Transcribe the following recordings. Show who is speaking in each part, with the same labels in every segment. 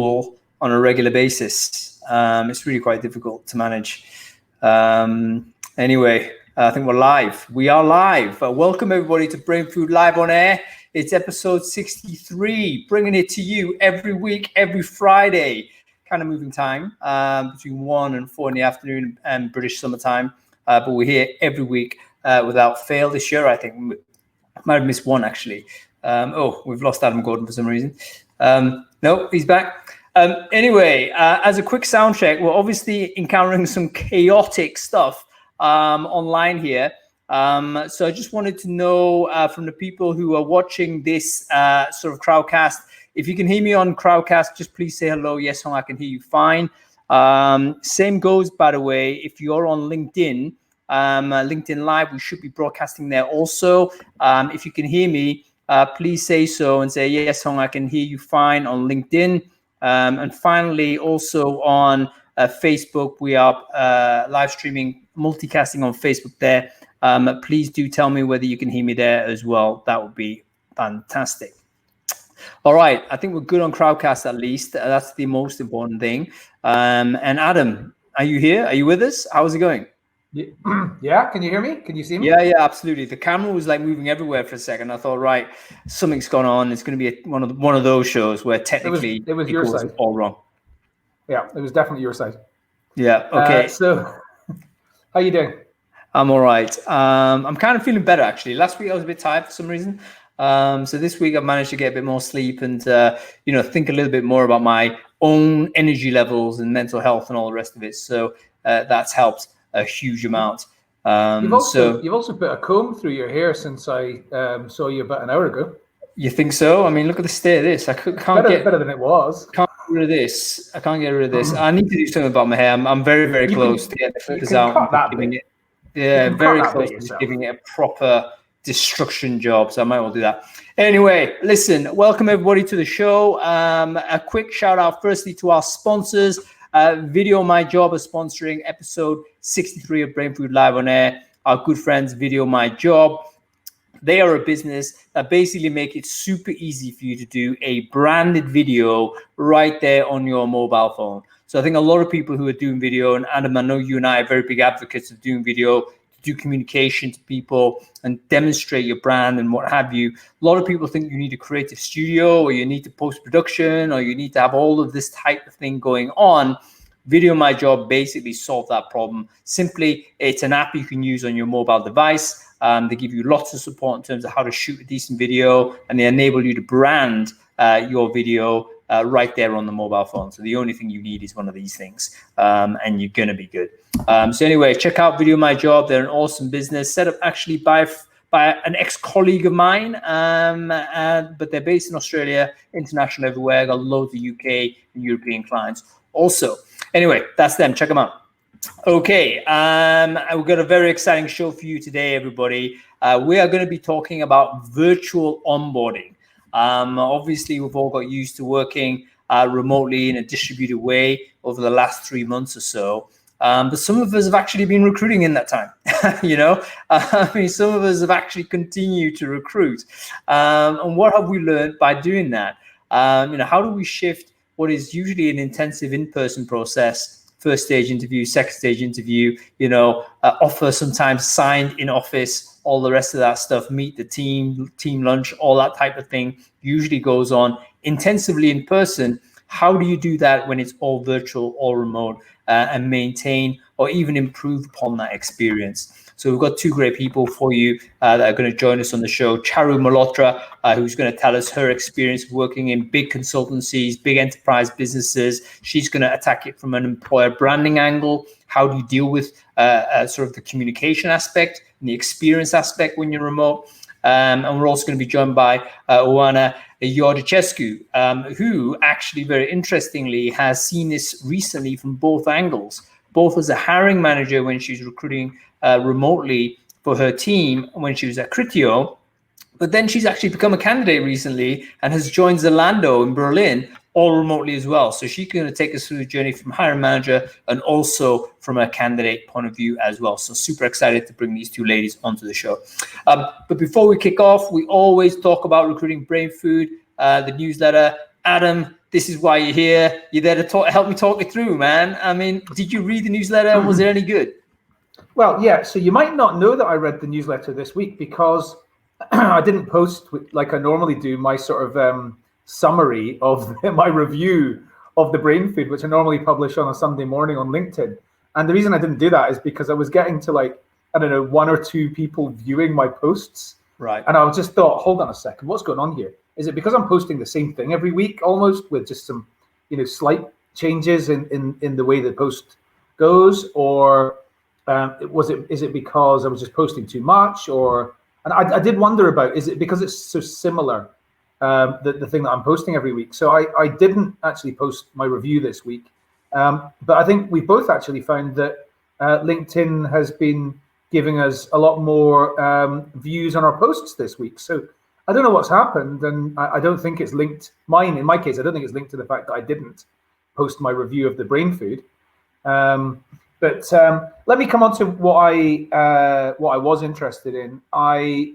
Speaker 1: on a regular basis. It's really quite difficult to manage. Anyway, I think we're live. We are live. Welcome everybody to Brainfood Live On Air. It's episode 63, bringing it to you every week, every Friday. Kind of moving time between 1 and 4 in the afternoon and British summertime. But we're here every week without fail. This year, I think we might have missed one actually. We've lost Adam Gordon for some reason. No, he's back. Anyway, as a quick sound check, we're obviously encountering some chaotic stuff online here. So I just wanted to know from the people who are watching this sort of crowdcast, if you can hear me on crowdcast, just please say hello. Yes, Hong, I can hear you fine. Same goes, by the way, if you're on LinkedIn, LinkedIn Live, we should be broadcasting there also. If you can hear me, please say so and say, yes, Hong, I can hear you fine on LinkedIn. And finally, also on Facebook, we are live streaming, multicasting on Facebook there. Please do tell me whether you can hear me there as well. That would be fantastic. All right, I think we're good on Crowdcast at least. That's the most important thing. And Adam, are you here? Are you with us? How's it going?
Speaker 2: Yeah, can you hear me? Can you see me?
Speaker 1: Yeah, absolutely. The camera was like moving everywhere for a second. I thought, right, something's gone on. It's going to be one of those shows where technically
Speaker 2: it was your side.
Speaker 1: All wrong.
Speaker 2: Yeah, it was definitely your side.
Speaker 1: Yeah. Okay.
Speaker 2: So, how you doing?
Speaker 1: I'm all right. I'm kind of feeling better actually. Last week I was a bit tired for some reason. So this week I've managed to get a bit more sleep and think a little bit more about my own energy levels and mental health and all the rest of it. So that's helped a huge amount.
Speaker 2: You've also put a comb through your hair since I saw you about an hour ago.
Speaker 1: You think so? I mean, look at the state of this. I can't get
Speaker 2: better than it was.
Speaker 1: Can't get rid of this. I can't get rid of this. I need to do something about my hair. I'm very, very close to get the filters out. Very close to giving it a proper destruction job. So I might well do that. Anyway, listen, welcome everybody to the show. A quick shout out firstly to our sponsors. Video My Job is sponsoring episode 63 of Brainfood Live On Air. Our good friends, Video My Job. They are a business that basically make it super easy for you to do a branded video right there on your mobile phone. So I think a lot of people who are doing video, and Adam, I know you and I are very big advocates of doing video, to do communication to people and demonstrate your brand and what have you. A lot of people think you need a creative studio or you need to post-production or you need to have all of this type of thing going on. Video My Job basically solved that problem. Simply, it's an app you can use on your mobile device. They give you lots of support in terms of how to shoot a decent video, and they enable you to brand your video right there on the mobile phone. So the only thing you need is one of these things, and you're going to be good. So anyway, check out Video My Job. They're an awesome business set up actually by an ex-colleague of mine, but they're based in Australia, international everywhere, got loads of UK and European clients also. Anyway, that's them. Check them out. Okay, we've got a very exciting show for you today, everybody. We are going to be talking about virtual onboarding. Obviously, we've all got used to working remotely in a distributed way over the last 3 months or so. But some of us have actually been recruiting in that time. Some of us have actually continued to recruit. And what have we learned by doing that? How do we shift what is usually an intensive in-person process, first stage interview, second stage interview, offer sometimes signed in office, all the rest of that stuff, meet the team lunch, all that type of thing usually goes on intensively in person. How do you do that when it's all virtual, all remote, and maintain or even improve upon that experience? So we've got two great people for you that are going to join us on the show. Charu Malhotra, who's going to tell us her experience working in big consultancies, big enterprise businesses. She's going to attack it from an employer branding angle. How do you deal with sort of the communication aspect and the experience aspect when you're remote? And we're also going to be joined by Oana Iordachescu, who actually very interestingly has seen this recently from both angles, both as a hiring manager when she's recruiting remotely for her team when she was at Criteo, but then she's actually become a candidate recently and has joined Zalando in Berlin, all remotely as well. So she's going to take us through the journey from hiring manager and also from a candidate point of view as well. So super excited to bring these two ladies onto the show. But before we kick off, we always talk about recruiting Brainfood, the newsletter. Adam, this is why you're here. You're there to help me talk it through, man. I mean, did you read the newsletter and was it any good?
Speaker 2: Well, yeah. So you might not know that I read the newsletter this week because I didn't post like I normally do my sort of summary of my review of the Brainfood, which I normally publish on a Sunday morning on LinkedIn. And the reason I didn't do that is because I was getting to like, I don't know, 1 or 2 people viewing my posts.
Speaker 1: Right.
Speaker 2: And I just thought, hold on a second, what's going on here? Is it because I'm posting the same thing every week almost with just some, slight changes in the way the post goes? Or is it because I was just posting too much? And I did wonder about, is it because it's so similar, the thing that I'm posting every week? So I didn't actually post my review this week. But I think we both actually found that LinkedIn has been giving us a lot more views on our posts this week. So I don't know what's happened, and I don't think it's linked. In my case, I don't think it's linked to the fact that I didn't post my review of the Brainfood. But let me come on to what I was interested in. I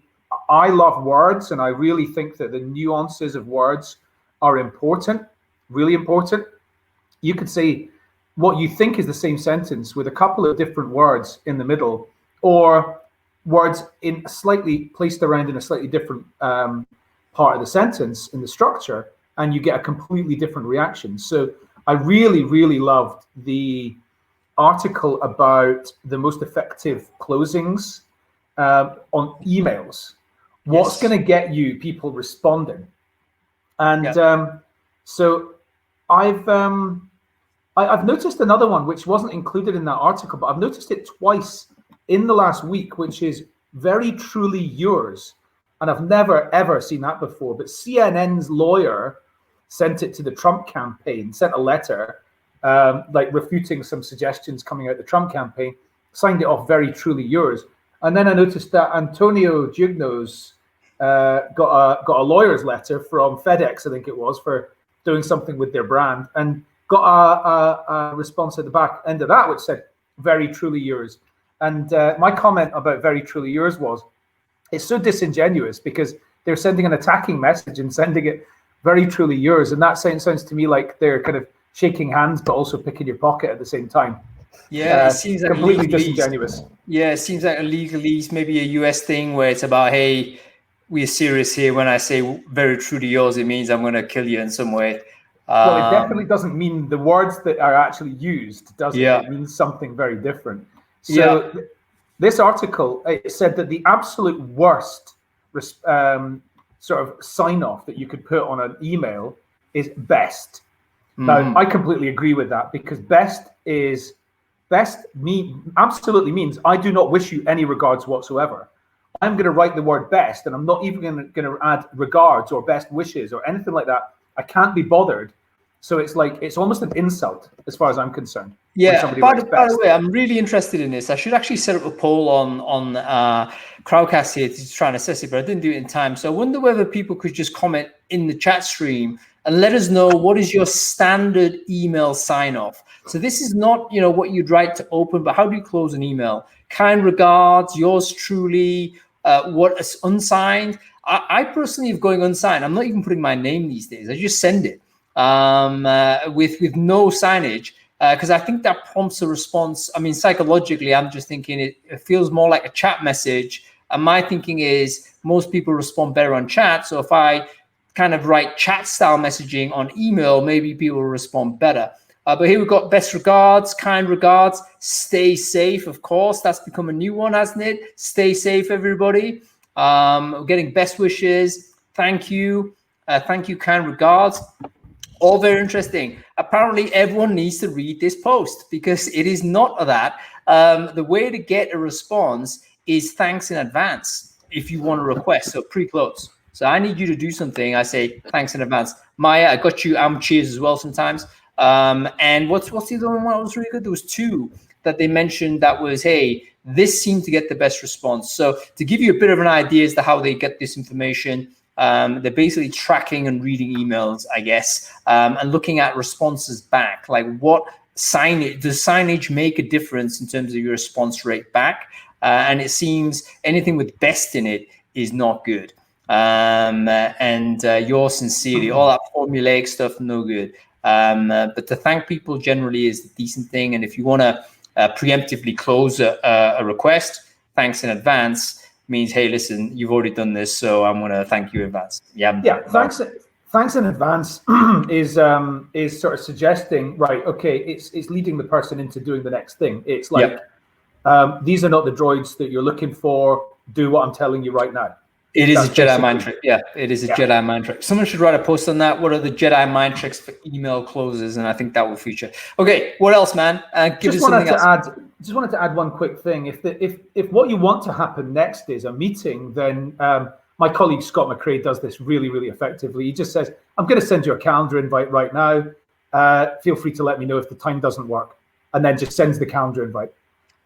Speaker 2: love words, and I really think that the nuances of words are important, really important. You could say what you think is the same sentence with a couple of different words in the middle, or words placed around in a slightly different part of the sentence in the structure, and you get a completely different reaction. So I really, really loved the article about the most effective closings on emails. What's going to get you people responding? And so I've noticed another one which wasn't included in that article, but I've noticed it twice in the last week, which is very truly yours. And I've never, ever seen that before. But CNN's lawyer sent it to the Trump campaign, sent a letter like refuting some suggestions coming out the Trump campaign, signed it off, very truly yours. And then I noticed that Antonio Giugnos got a lawyer's letter from FedEx, I think it was, for doing something with their brand, and got a response at the back end of that which said, very truly yours. And my comment about very truly yours was, it's so disingenuous because they're sending an attacking message and sending it very truly yours. And that sounds to me like they're kind of shaking hands, but also picking your pocket at the same time.
Speaker 1: Yeah, it seems like
Speaker 2: completely disingenuous.
Speaker 1: Yeah, it seems like a legalese, maybe a US thing where it's about, hey, we're serious here. When I say very truly yours, it means I'm going to kill you in some way.
Speaker 2: Well, it definitely doesn't mean the words that are actually used, does it?
Speaker 1: Yeah.
Speaker 2: It means something very different. So this article, it said that the absolute worst sort of sign off that you could put on an email is best. Now, I completely agree with that, because best absolutely means I do not wish you any regards whatsoever. I'm going to write the word best, and I'm not even going to add regards or best wishes or anything like that. I can't be bothered. So it's almost an insult as far as I'm concerned.
Speaker 1: Yeah. By the way, I'm really interested in this. I should actually set up a poll on Crowdcast here to try and assess it, but I didn't do it in time. So I wonder whether people could just comment in the chat stream and let us know what is your standard email sign off. So this is not, what you'd write to open, but how do you close an email? Kind regards, yours truly, what is unsigned. I personally am going unsigned. I'm not even putting my name these days. I just send it with no signage, because I think that prompts a response. I mean, psychologically, I'm just thinking it feels more like a chat message. And my thinking is most people respond better on chat. So if I kind of write chat style messaging on email, maybe people will respond better. But here we've got best regards, kind regards, stay safe. Of course, that's become a new one, hasn't it? Stay safe, everybody. We're getting best wishes. Thank you. Thank you, kind regards. All very interesting. Apparently, everyone needs to read this post because it is not that. The way to get a response is thanks in advance if you want a request, so pre-close. So I need you to do something. I say thanks in advance. Maya, I got you cheers as well sometimes. And what's the other one that was really good? There was 2 that they mentioned that was, hey, this seemed to get the best response. So to give you a bit of an idea as to how they get this information, they're basically tracking and reading emails, I guess, and looking at responses back. Like what signage, does signage make a difference in terms of your response rate back? And it seems anything with best in it is not good. and yours sincerely. All that formulaic stuff, no good. But to thank people generally is a decent thing. And if you want to preemptively close a request, thanks in advance means, hey, listen, you've already done this, so I'm going to thank you in advance.
Speaker 2: Yeah. Thanks in advance is sort of suggesting, right? Okay, it's leading the person into doing the next thing. It's like, these are not the droids that you're looking for. Do what I'm telling you right now.
Speaker 1: It is a Jedi mind trick. Yeah, it is a Jedi mind trick. Someone should write a post on that. What are the Jedi mind tricks for email closes? And I think that will feature. Okay, what else, man? Give us something else.
Speaker 2: Just wanted to add one quick thing. If what you want to happen next is a meeting, then my colleague Scott McCrae does this really, really effectively. He just says, I'm going to send you a calendar invite right now. Feel free to let me know if the time doesn't work. And then just sends the calendar invite.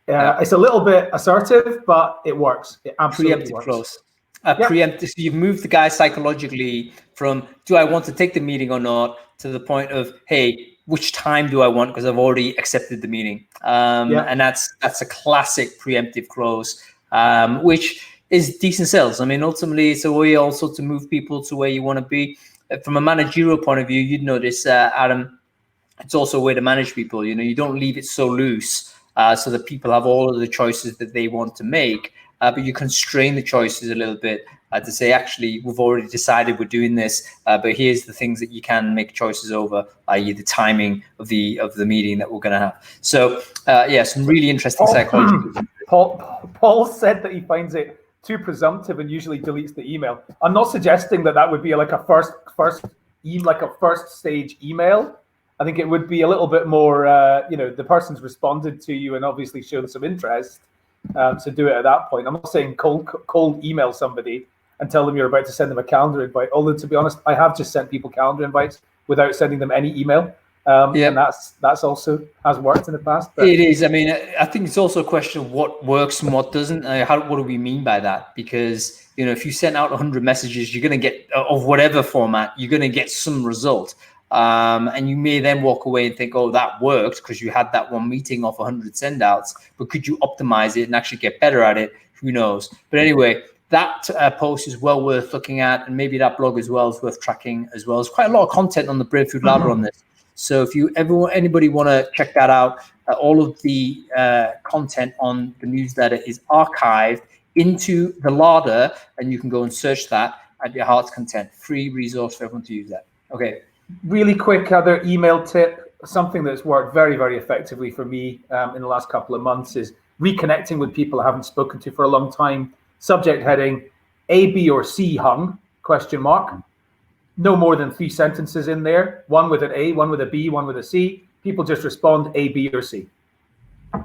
Speaker 2: It's a little bit assertive, but it works. It absolutely works.
Speaker 1: Close. Preemptive. So you've moved the guy psychologically from, do I want to take the meeting or not, to the point of, hey, which time do I want? Because I've already accepted the meeting. And that's a classic preemptive close, which is decent sales. I mean, ultimately, it's a way also to move people to where you want to be. From a managerial point of view, you'd notice, Adam, it's also a way to manage people. You know, you don't leave it so loose so that people have all of the choices that they want to make. But you constrain the choices a little bit to say, actually, we've already decided we're doing this, but here's the things that you can make choices over, i.e. the timing of the meeting that we're going to have. So, some really interesting psychology.
Speaker 2: Paul said that he finds it too presumptive and usually deletes the email. I'm not suggesting that would be like a first stage email. I think it would be a little bit more, the person's responded to you and obviously shown some interest. So do it at that point. I'm not saying cold email somebody and tell them you're about to send them a calendar invite. Although, to be honest, I have just sent people calendar invites without sending them any email. And that's also has worked in the past. But
Speaker 1: it is. I mean, I think it's also a question of what works and what doesn't. What do we mean by that? Because, if you send out 100 messages, you're going to get, of whatever format, you're going to get some result. And you may then walk away and think, oh, that worked because you had that one meeting off 100 send outs, but could you optimize it and actually get better at it? Who knows? But anyway, that post is well worth looking at, and maybe that blog as well is worth tracking as well. There's quite a lot of content on the Brainfood Lab on this. So if anybody want to check that out, all of the content on the newsletter is archived into the larder, and you can go and search that at your heart's content. Free resource for everyone to use that. Okay.
Speaker 2: Really quick other email tip, something that's worked very, very effectively for me in the last couple of months is reconnecting with people I haven't spoken to for a long time. Subject heading, A, B, or C hung, ? No more than 3 sentences in there, one with an A, one with a B, one with a C. People just respond A, B, or C.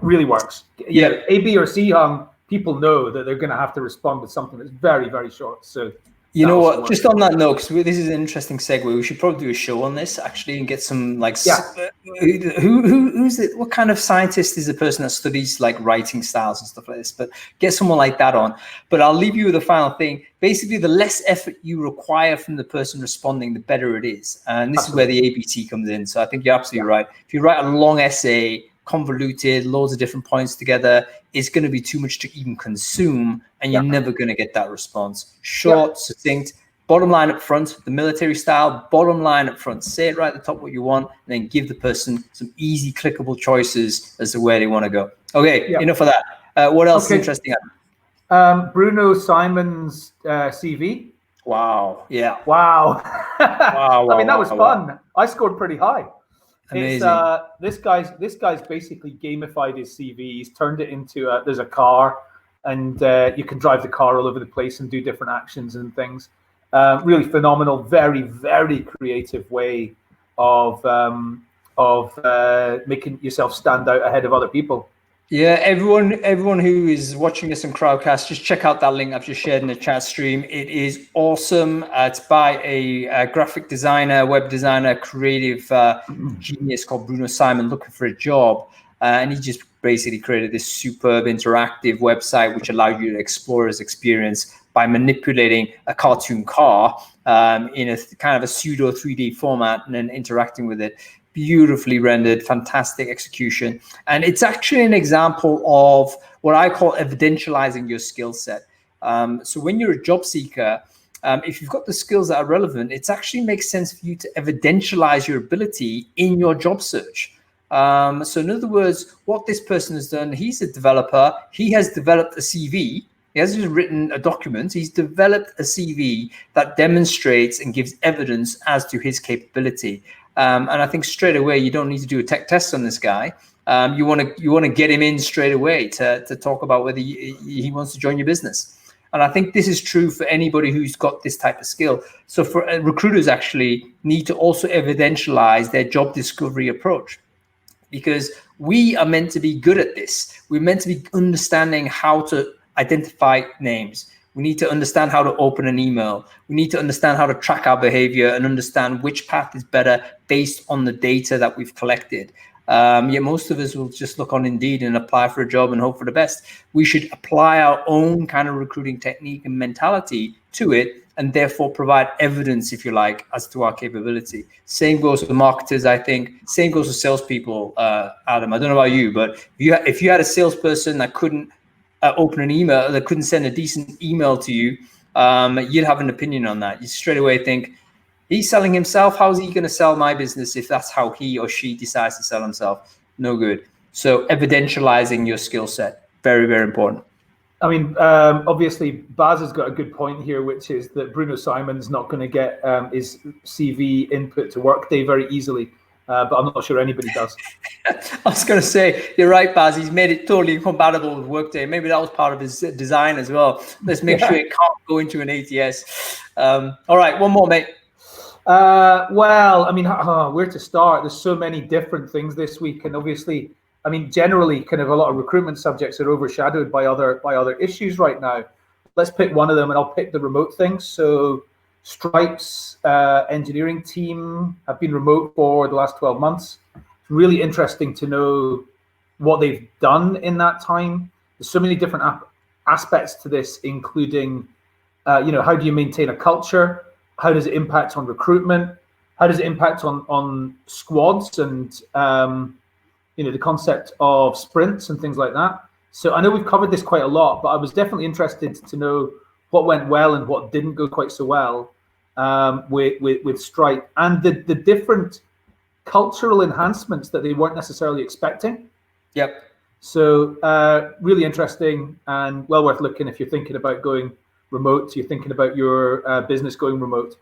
Speaker 2: Really works. Yeah, A, B, or C hung, people know that they're going to have to respond with something that's very, very short. So
Speaker 1: you know what? Just on that note, because this is an interesting segue. We should probably do a show on this actually and get some who's it? What kind of scientist is the person that studies like writing styles and stuff like this? But get someone like that on. But I'll leave you with the final thing. Basically, the less effort you require from the person responding, the better it is. And this is where the ABC comes in. So I think you're absolutely right. If you write a long essay, convoluted, loads of different points together, it's going to be too much to even consume, and you're never going to get that response. Short, succinct, bottom line up front, the military style, bottom line up front. Say it right at the top what you want, and then give the person some easy clickable choices as to where they want to go. Okay, enough of that. What else is interesting?
Speaker 2: Bruno Simon's CV.
Speaker 1: Wow. Yeah.
Speaker 2: Wow.
Speaker 1: Wow.
Speaker 2: I mean, that was fun. I scored pretty high.
Speaker 1: Amazing.
Speaker 2: This guy's basically gamified his CV. He's turned it into there's a car, and you can drive the car all over the place and do different actions and things. Really phenomenal, very, very creative way of making yourself stand out ahead of other people.
Speaker 1: Yeah, everyone who is watching this on Crowdcast, just check out that link I've just shared in the chat stream. It is awesome. It's by a graphic designer, web designer, creative genius called Bruno Simon, looking for a job. And he just basically created this superb interactive website which allowed you to explore his experience by manipulating a cartoon car in a kind of a pseudo 3D format and then interacting with it. Beautifully rendered, fantastic execution. And it's actually an example of what I call evidentializing your skill set. So when you're a job seeker, if you've got the skills that are relevant, it actually makes sense for you to evidentialize your ability in your job search. So in other words, what this person has done, he's a developer, he has developed a CV, he hasn't just written a document, he's developed a CV that demonstrates and gives evidence as to his capability. And I think straight away, you don't need to do a tech test on this guy. You want to get him in straight away to talk about whether he wants to join your business. And I think this is true for anybody who's got this type of skill. So for recruiters actually need to also evidentialize their job discovery approach, because we are meant to be good at this. We're meant to be understanding how to identify names. We need to understand how to open an email. We need to understand how to track our behavior and understand which path is better based on the data that we've collected. Yet most of us will just look on Indeed and apply for a job and hope for the best. We should apply our own kind of recruiting technique and mentality to it, and therefore provide evidence, if you like, as to our capability. Same goes for marketers, I think. Same goes for salespeople, Adam. I don't know about you, but if you had a salesperson that couldn't open an email, that couldn't send a decent email to you, you'd have an opinion on that. You straight away think, he's selling himself. How is he going to sell my business if that's how he or she decides to sell himself? No good. So evidentializing your skill set, very, very important.
Speaker 2: I mean, obviously, Baz has got a good point here, which is that Bruno Simon's not going to get his CV input to Workday very easily, but I'm not sure anybody does.
Speaker 1: I was going to say, you're right, Baz. He's made it totally compatible with Workday. Maybe that was part of his design as well. Let's make sure it can't go into an ATS. All right, one more, mate.
Speaker 2: Well, I mean, where to start? There's so many different things this week, and obviously, I mean, generally, kind of a lot of recruitment subjects are overshadowed by other issues right now. Let's pick one of them, and I'll pick the remote thing. So, Stripe's engineering team have been remote for the last 12 months. It's really interesting to know what they've done in that time. There's so many different aspects to this, including, how do you maintain a culture? How does it impact on recruitment? How does it impact on squads and the concept of sprints and things like that? So I know we've covered this quite a lot, but I was definitely interested to know what went well and what didn't go quite so well with Stripe, and the different cultural enhancements that they weren't necessarily expecting.
Speaker 1: Yep.
Speaker 2: So really interesting and well worth looking if you're thinking about going remote, you're thinking about your business going remote.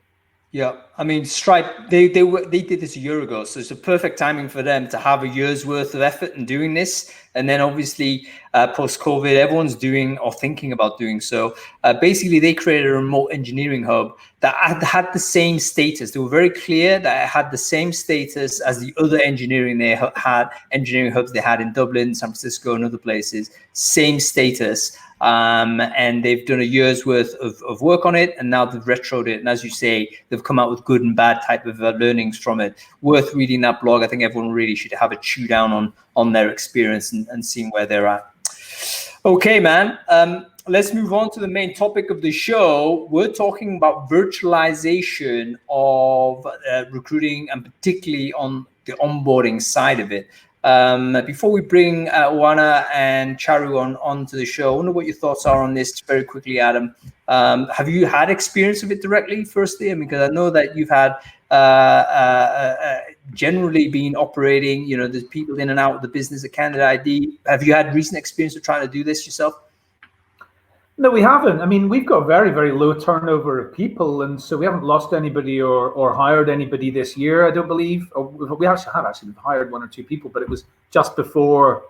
Speaker 1: Yeah, I mean, Stripe, they did this a year ago, so it's a perfect timing for them to have a year's worth of effort in doing this. And then obviously post-COVID, everyone's doing or thinking about doing so. Basically, they created a remote engineering hub that had the same status. They were very clear that it had the same status as the other engineering hubs they had in Dublin, San Francisco, and other places. Same status. And they've done a year's worth of work on it, and now they've retroed it. And as you say, they've come out with good and bad type of learnings from it. Worth reading that blog. I think everyone really should have a chew down on their experience and seeing where they're at. Okay, man. Let's move on to the main topic of the show. We're talking about virtualization of recruiting, and particularly on the onboarding side of it. Before we bring Oana and Charu onto the show, I wonder what your thoughts are on this very quickly, Adam. Have you had experience with it directly, firstly? I mean, because I know that you've had generally been operating, there's people in and out of the business at Candidate ID. Have you had recent experience of trying to do this yourself?
Speaker 2: No, we haven't. I mean, we've got very, very low turnover of people, and so we haven't lost anybody or hired anybody this year, I don't believe. Or we actually have hired one or two people, but it was just before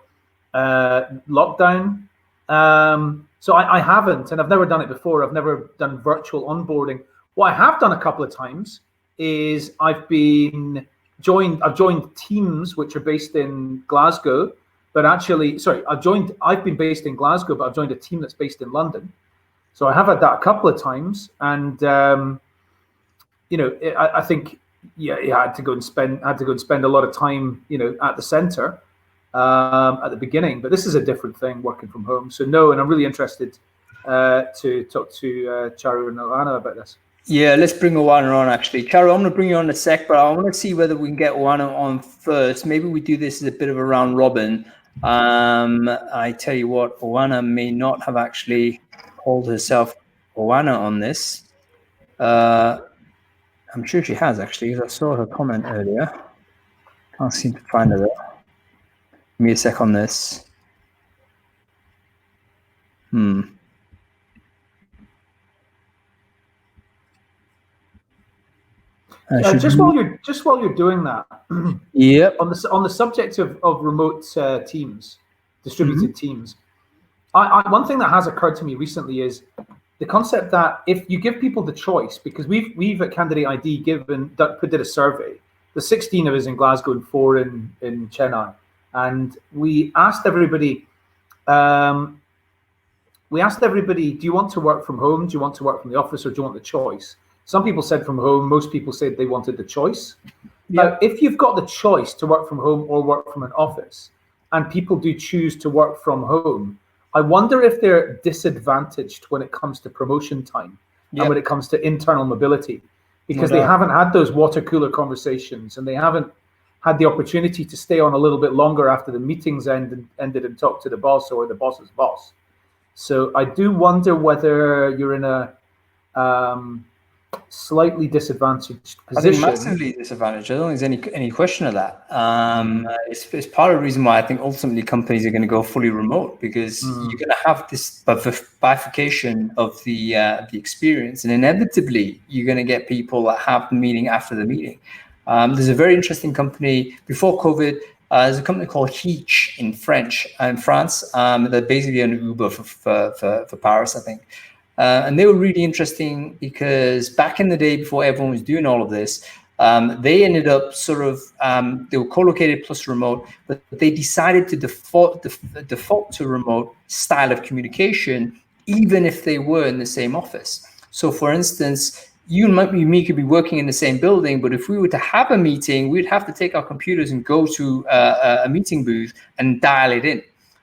Speaker 2: lockdown. So I haven't, and I've never done it before. I've never done virtual onboarding. What I have done a couple of times is I've joined teams which are based in Glasgow. But actually, I've been based in Glasgow, but I've joined a team that's based in London. So I have had that a couple of times. And, I think, I had to go and spend a lot of time, at the center at the beginning. But this is a different thing, working from home. So no, and I'm really interested to talk to Charu and Oana about this.
Speaker 1: Yeah, let's bring Oana on, actually. Charu, I'm going to bring you on in a sec, but I want to see whether we can get Oana on first. Maybe we do this as a bit of a round robin. I tell you what, Oana may not have actually called herself Oana on this. I'm sure she has, actually, because I saw her comment earlier. Can't seem to find her, though. Give me a sec on this.
Speaker 2: Just while you're doing that,
Speaker 1: yep.
Speaker 2: On the subject of remote teams, distributed teams, one thing that has occurred to me recently is the concept that if you give people the choice, because we've at Candidate ID did a survey, the 16 of us in Glasgow and 4 in Chennai, and we asked everybody, do you want to work from home? Do you want to work from the office, or do you want the choice? Some people said from home. Most people said they wanted the choice. Yep. Now, if you've got the choice to work from home or work from an office, and people do choose to work from home, I wonder if they're disadvantaged when it comes to promotion time and when it comes to internal mobility, because they haven't had those water cooler conversations, and they haven't had the opportunity to stay on a little bit longer after the meetings ended and talk to the boss or the boss's boss. So I do wonder whether you're in a slightly disadvantaged position.
Speaker 1: I think massively disadvantaged. I don't think there's any question of that. It's part of the reason why I think ultimately companies are going to go fully remote, because you're going to have this bifurcation of the experience, and inevitably you're going to get people that have the meeting after the meeting. There's a very interesting company before COVID. There's a company called Heech in France. They're basically an Uber for Paris, I think. And they were really interesting because back in the day, before everyone was doing all of this, they ended up they were co-located plus remote, but they decided to default to remote style of communication, even if they were in the same office. So for instance, you and me could be working in the same building, but if we were to have a meeting, we'd have to take our computers and go to a meeting booth and dial it in.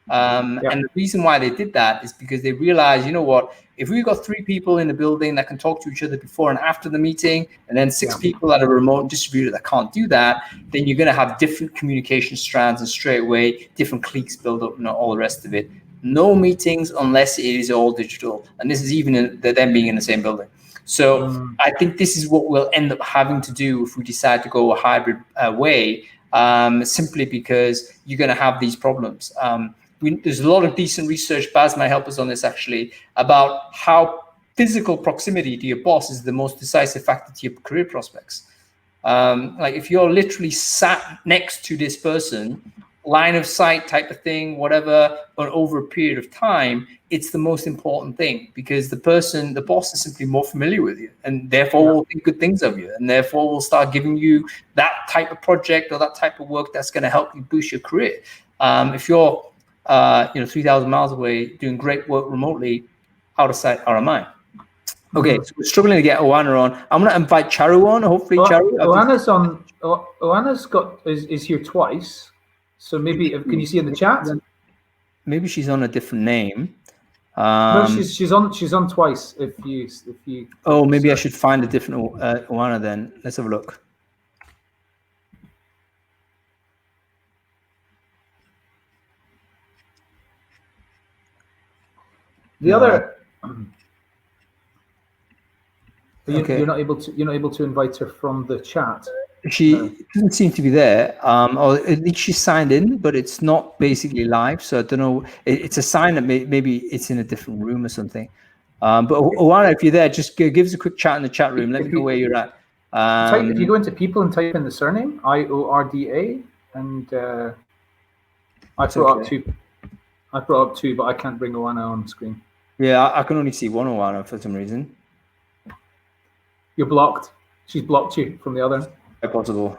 Speaker 1: And the reason why they did that is because they realized, you know what, if we've got 3 people in the building that can talk to each other before and after the meeting, and then 6 people that are remote and distributed that can't do that, then you're going to have different communication strands, and straight away different cliques build up and all the rest of it. No meetings unless it is all digital, and this is even them being in the same building. So I think this is what we'll end up having to do if we decide to go a hybrid way, simply because you're going to have these problems. There's a lot of decent research, Baz might help us on this actually, about how physical proximity to your boss is the most decisive factor to your career prospects. Like if you're literally sat next to this person, line of sight type of thing, whatever, but over a period of time, it's the most important thing, because the boss is simply more familiar with you, and therefore will think good things of you, and therefore will start giving you that type of project or that type of work that's going to help you boost your career. If you're 3,000 miles away doing great work remotely, out of sight, out of mind. Okay, so we're struggling to get Oana on. I'm going to invite Charu on. Hopefully, Charu.
Speaker 2: Oana's on. Oana's is here twice. So maybe can you see in the chat?
Speaker 1: Maybe she's on a different name.
Speaker 2: No, she's on twice. If you.
Speaker 1: Oh, maybe I should find a different Oana then. Let's have a look.
Speaker 2: The other, you're not able to invite her from the chat.
Speaker 1: She doesn't seem to be there, or at least she's signed in, but it's not basically live. So I don't know. It's a sign that maybe it's in a different room or something. But Oana, if you're there, just give us a quick chat in the chat room. Let me know where you're at.
Speaker 2: If you go into people and type in the surname Iorda, and I brought up two, but I can't bring Oana on screen.
Speaker 1: Yeah, I can only see one Oana for some reason.
Speaker 2: You're blocked. She's blocked you from the other.
Speaker 1: Possible.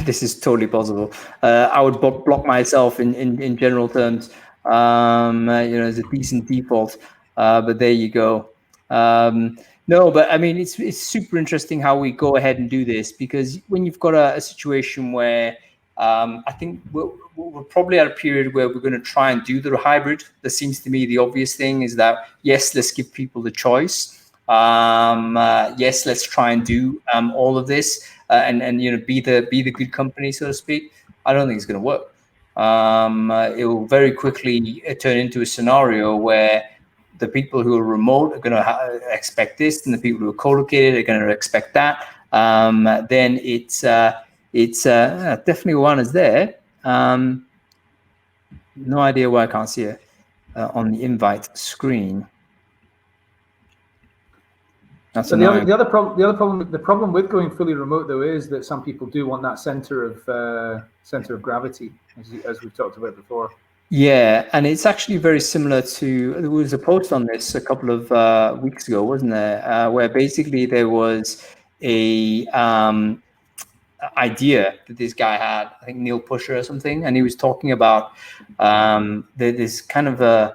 Speaker 1: This is totally possible. I would block myself in general terms. As a decent default. But there you go. No, but I mean, it's super interesting how we go ahead and do this, because when you've got a situation where I think we're probably at a period where we're going to try and do the hybrid. That seems to me the obvious thing is that, yes, let's give people the choice. Yes, let's try and do all of this and be the good company, so to speak. I don't think it's going to work. It will very quickly turn into a scenario where the people who are remote are going to expect this, and the people who are co-located are going to expect that. Then it's definitely one is there. No idea why I can't see it on the invite screen. That's
Speaker 2: so the problem with going fully remote though is that some people do want that center of gravity, as we've talked about before.
Speaker 1: Yeah, and it's actually very similar to, there was a post on this a couple of weeks ago, wasn't there? Where basically there was a idea that this guy had, I think Neil Pusher or something, and he was talking about there's kind of a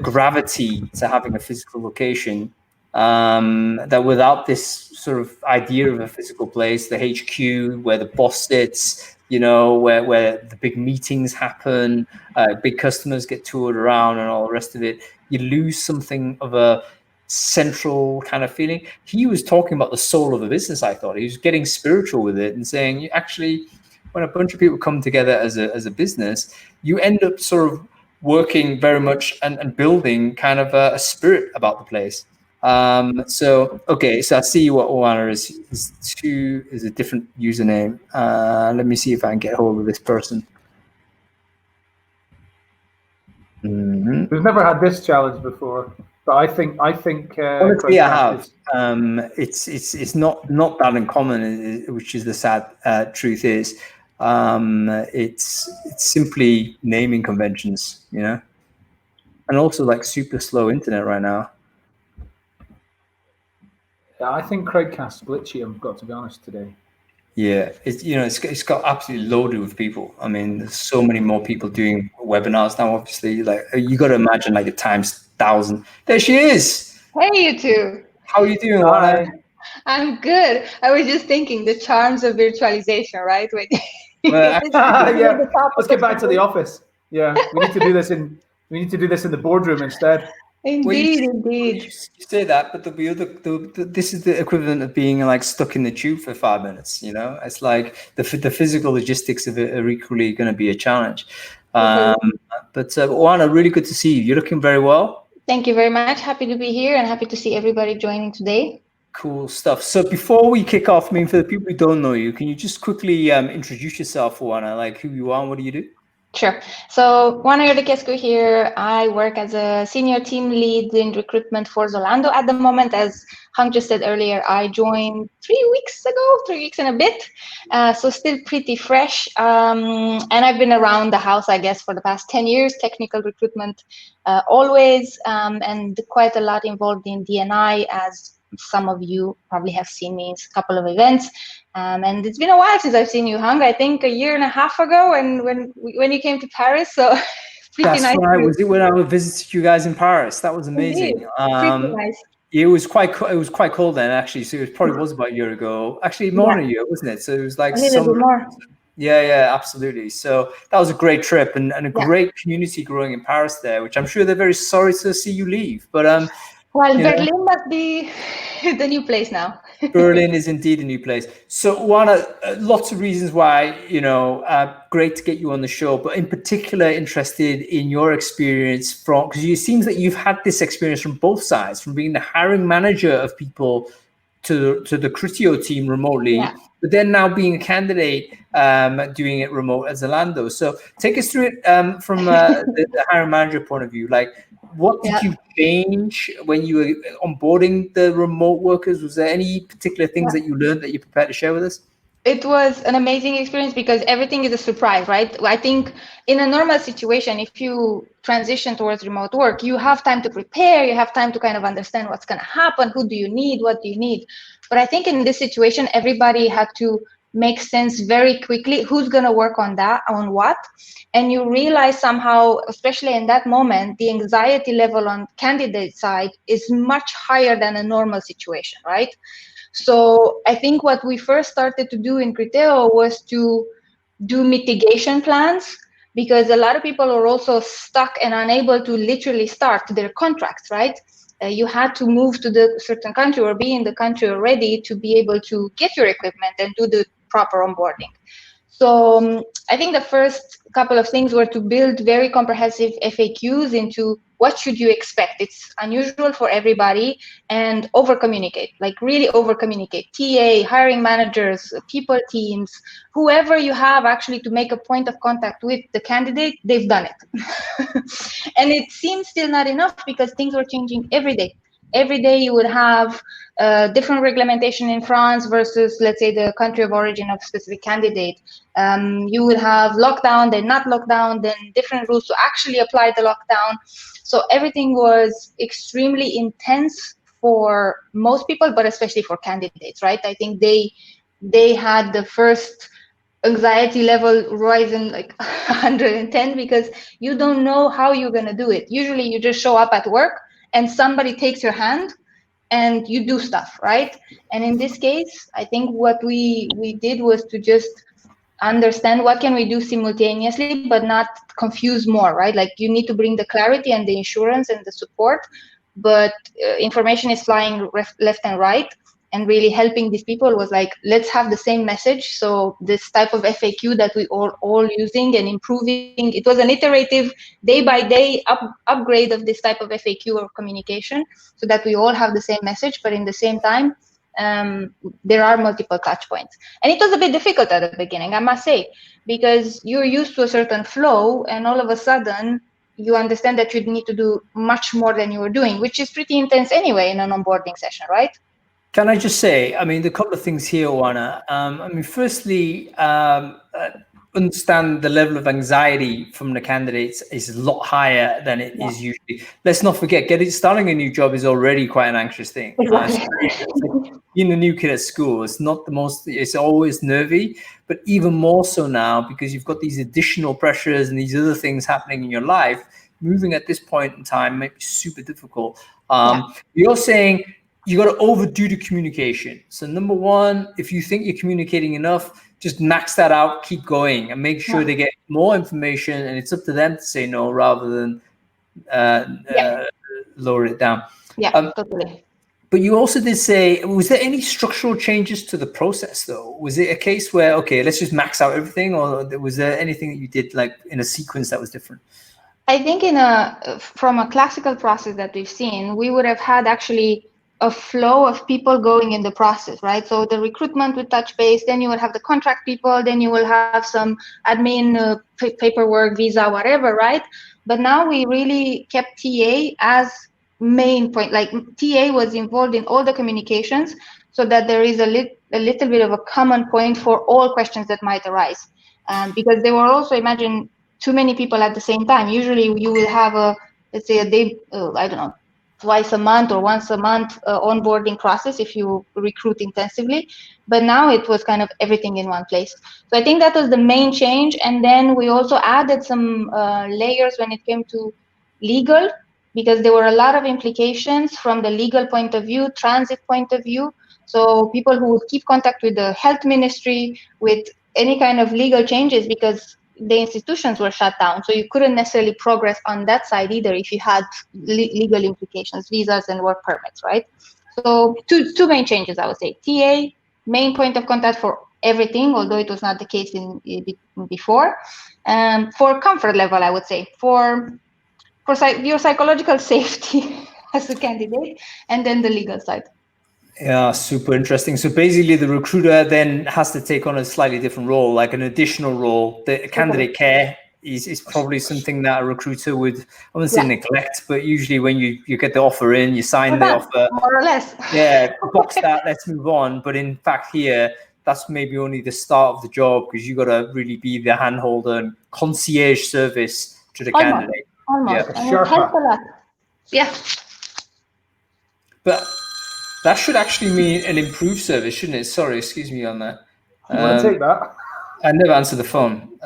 Speaker 1: gravity to having a physical location, that without this sort of idea of a physical place, the HQ where the boss sits, you know, where the big meetings happen, big customers get toured around and all the rest of it, you lose something of a central kind of feeling. He was talking about the soul of a business. I thought he was getting spiritual with it and saying, actually, when a bunch of people come together as a business, you end up sort of working very much and building kind of a spirit about the place. So I see what Oana is a different username. Let me see if I can get hold of this person.
Speaker 2: Mm-hmm. We've never had this challenge before, but I think
Speaker 1: honestly, I have. It's not that uncommon, which is the sad truth is. It's simply naming conventions, you know, and also like super slow internet right now.
Speaker 2: Yeah, I think Crowdcast's glitchy, I've got to be honest today.
Speaker 1: Yeah, it's got absolutely loaded with people. I mean, there's so many more people doing webinars now. Obviously, like you got to imagine like a times 1,000. There she is.
Speaker 3: Hey, you two.
Speaker 1: How are you doing, Oana?
Speaker 3: I'm good. I was just thinking the charms of virtualization, right?
Speaker 2: Yeah. Let's get back to the office. Yeah, we need to do this in the boardroom instead.
Speaker 3: Indeed.
Speaker 1: You say that, but this is the equivalent of being like stuck in the tube for 5 minutes. You know, it's like the physical logistics of it are equally going to be a challenge. But Oana, really good to see you. You're looking very well.
Speaker 3: Thank you very much. Happy to be here and happy to see everybody joining today.
Speaker 1: Cool stuff. So before we kick off, I mean, for the people who don't know you, can you just quickly introduce yourself, Oana, like who you are and what do you do?
Speaker 3: Sure. So Oana Iordachescu here. I work as a senior team lead in recruitment for Zalando at the moment. As Hank just said earlier, I joined 3 weeks and a bit. So still pretty fresh. And I've been around the house, I guess, for the past 10 years, technical recruitment always, and quite a lot involved in D&I, as some of you probably have seen me in a couple of events. And it's been a while since I've seen you, Hung. I think 1.5 years ago, and when you came to Paris. So
Speaker 1: pretty nice. Right. Was it when I visited you guys in Paris? That was amazing.
Speaker 3: Pretty nice.
Speaker 1: It was quite cold then, actually. So it probably was about a year ago. Actually, more than a year, wasn't it? So it was like
Speaker 3: a little bit more.
Speaker 1: Yeah, absolutely. So that was a great trip and a great community growing in Paris there, which I'm sure they're very sorry to see you leave. But
Speaker 3: well, Berlin must be the new place now.
Speaker 1: Berlin is indeed a new place. So, Oana, lots of reasons why, great to get you on the show, but in particular interested in your experience because it seems that you've had this experience from both sides, from being the hiring manager of people to the Criteo team remotely, but then now being a candidate doing it remote at Zalando. So take us through it from the hiring manager point of view. Like, what did you change when you were onboarding the remote workers? Was there any particular things that you learned that you're prepared to share with us?
Speaker 3: It was an amazing experience because everything is a surprise, right? I think in a normal situation, if you transition towards remote work, you have time to prepare, you have time to kind of understand what's going to happen, who do you need, what do you need. But I think in this situation, everybody had to make sense very quickly, who's going to work on that, on what. And you realize somehow, especially in that moment, the anxiety level on candidate side is much higher than a normal situation, right? So I think what we first started to do in Criteo was to do mitigation plans, because a lot of people are also stuck and unable to literally start their contracts, right? You had to move to the certain country or be in the country already to be able to get your equipment and do the proper onboarding. So I think the first couple of things were to build very comprehensive FAQs into what should you expect. It's unusual for everybody, and over communicate, like really over communicate. TA, hiring managers, people teams, whoever you have actually to make a point of contact with the candidate, they've done it. And it seems still not enough because things were changing every day. Every day you would have different regulation in France versus, let's say, the country of origin of specific candidate. You would have lockdown, then not lockdown, then different rules to actually apply the lockdown. So everything was extremely intense for most people, but especially for candidates, right? I think they had the first anxiety level rising like 110 because you don't know how you're going to do it. Usually you just show up at work and somebody takes your hand and you do stuff, right? And in this case, I think what we did was to just understand what can we do simultaneously, but not confuse more, right? Like you need to bring the clarity and the assurance and the support, but information is flying left and right. And really helping these people was like, let's have the same message. So this type of FAQ that we all using and improving, it was an iterative day by day upgrade of this type of FAQ or communication so that we all have the same message, but in the same time, there are multiple touch points. And it was a bit difficult at the beginning, I must say, because you're used to a certain flow and all of a sudden you understand that you need to do much more than you were doing, which is pretty intense anyway in an onboarding session, right?
Speaker 1: Can I just say, I mean, a couple of things here, Oana. Firstly, understand the level of anxiety from the candidates is a lot higher than it is usually. Let's not forget, starting a new job is already quite an anxious thing. Being a new kid at school, it's not the most, it's always nervy, but even more so now because you've got these additional pressures and these other things happening in your life. Moving at this point in time might be super difficult. You're saying, you got to overdo the communication. So number one, if you think you're communicating enough, just max that out, keep going, and make sure they get more information. And it's up to them to say no rather than lower it down.
Speaker 3: Yeah, totally.
Speaker 1: But you also did say, was there any structural changes to the process though? Was it a case where, okay, let's just max out everything, or was there anything that you did like in a sequence that was different?
Speaker 3: I think from a classical process that we've seen, we would have had actually a flow of people going in the process, right? So the recruitment would touch base, then you will have the contract people, then you will have some admin paperwork, visa, whatever, right? But now we really kept TA as main point, like TA was involved in all the communications so that there is a little bit of a common point for all questions that might arise. Because they were also, imagine, too many people at the same time. Usually you will have let's say a day, I don't know, twice a month or once a month onboarding process if you recruit intensively. But now it was kind of everything in one place. So I think that was the main change. And then we also added some layers when it came to legal, because there were a lot of implications from the legal point of view, transit point of view. So people who would keep contact with the health ministry with any kind of legal changes, because the institutions were shut down, so you couldn't necessarily progress on that side either if you had legal implications, visas and work permits, right? So two main changes, I would say. TA, main point of contact for everything, although it was not the case before. For comfort level, I would say, for your psychological safety as a candidate, and then the legal side.
Speaker 1: Yeah, super interesting. So basically the recruiter then has to take on a slightly different role, like an additional role. The candidate care is probably something that a recruiter would, I wouldn't say neglect, but usually when you get the offer in, you sign the offer.
Speaker 3: More or less.
Speaker 1: Yeah, box that, let's move on. But in fact here, that's maybe only the start of the job, because you got to really be the handholder and concierge service to the candidate.
Speaker 3: Almost. Yeah. And it helps a lot. Yeah.
Speaker 1: But that should actually mean an improved service, shouldn't it? Sorry, excuse me on that.
Speaker 2: I'll take that.
Speaker 1: I never answer the phone.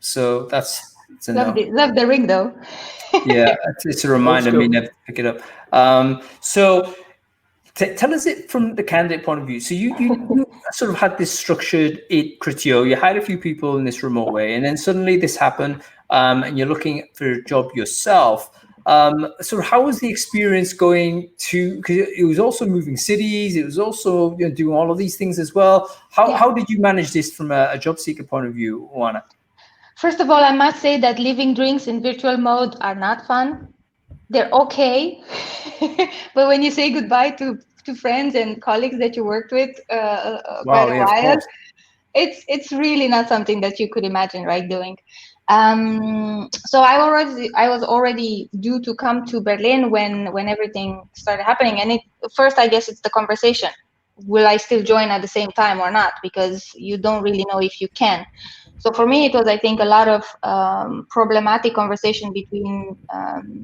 Speaker 1: So that's a no.
Speaker 3: Love the ring though.
Speaker 1: Yeah, it's a reminder me never to pick it up. So tell us it from the candidate point of view. So you sort of had this structured Criteo. You hired a few people in this remote way, and then suddenly this happened, and you're looking for a job yourself. So how was the experience going to, because it was also moving cities, it was also doing all of these things as well. How did you manage this from a job seeker point of view, Oana?
Speaker 3: First of all, I must say that living drinks in virtual mode are not fun. They're okay. But when you say goodbye to friends and colleagues that you worked with quite a while, it's really not something that you could imagine, right, doing. So I was already due to come to Berlin when everything started happening. And first, I guess it's the conversation. Will I still join at the same time or not? Because you don't really know if you can. So for me, it was, I think, a lot of problematic conversation between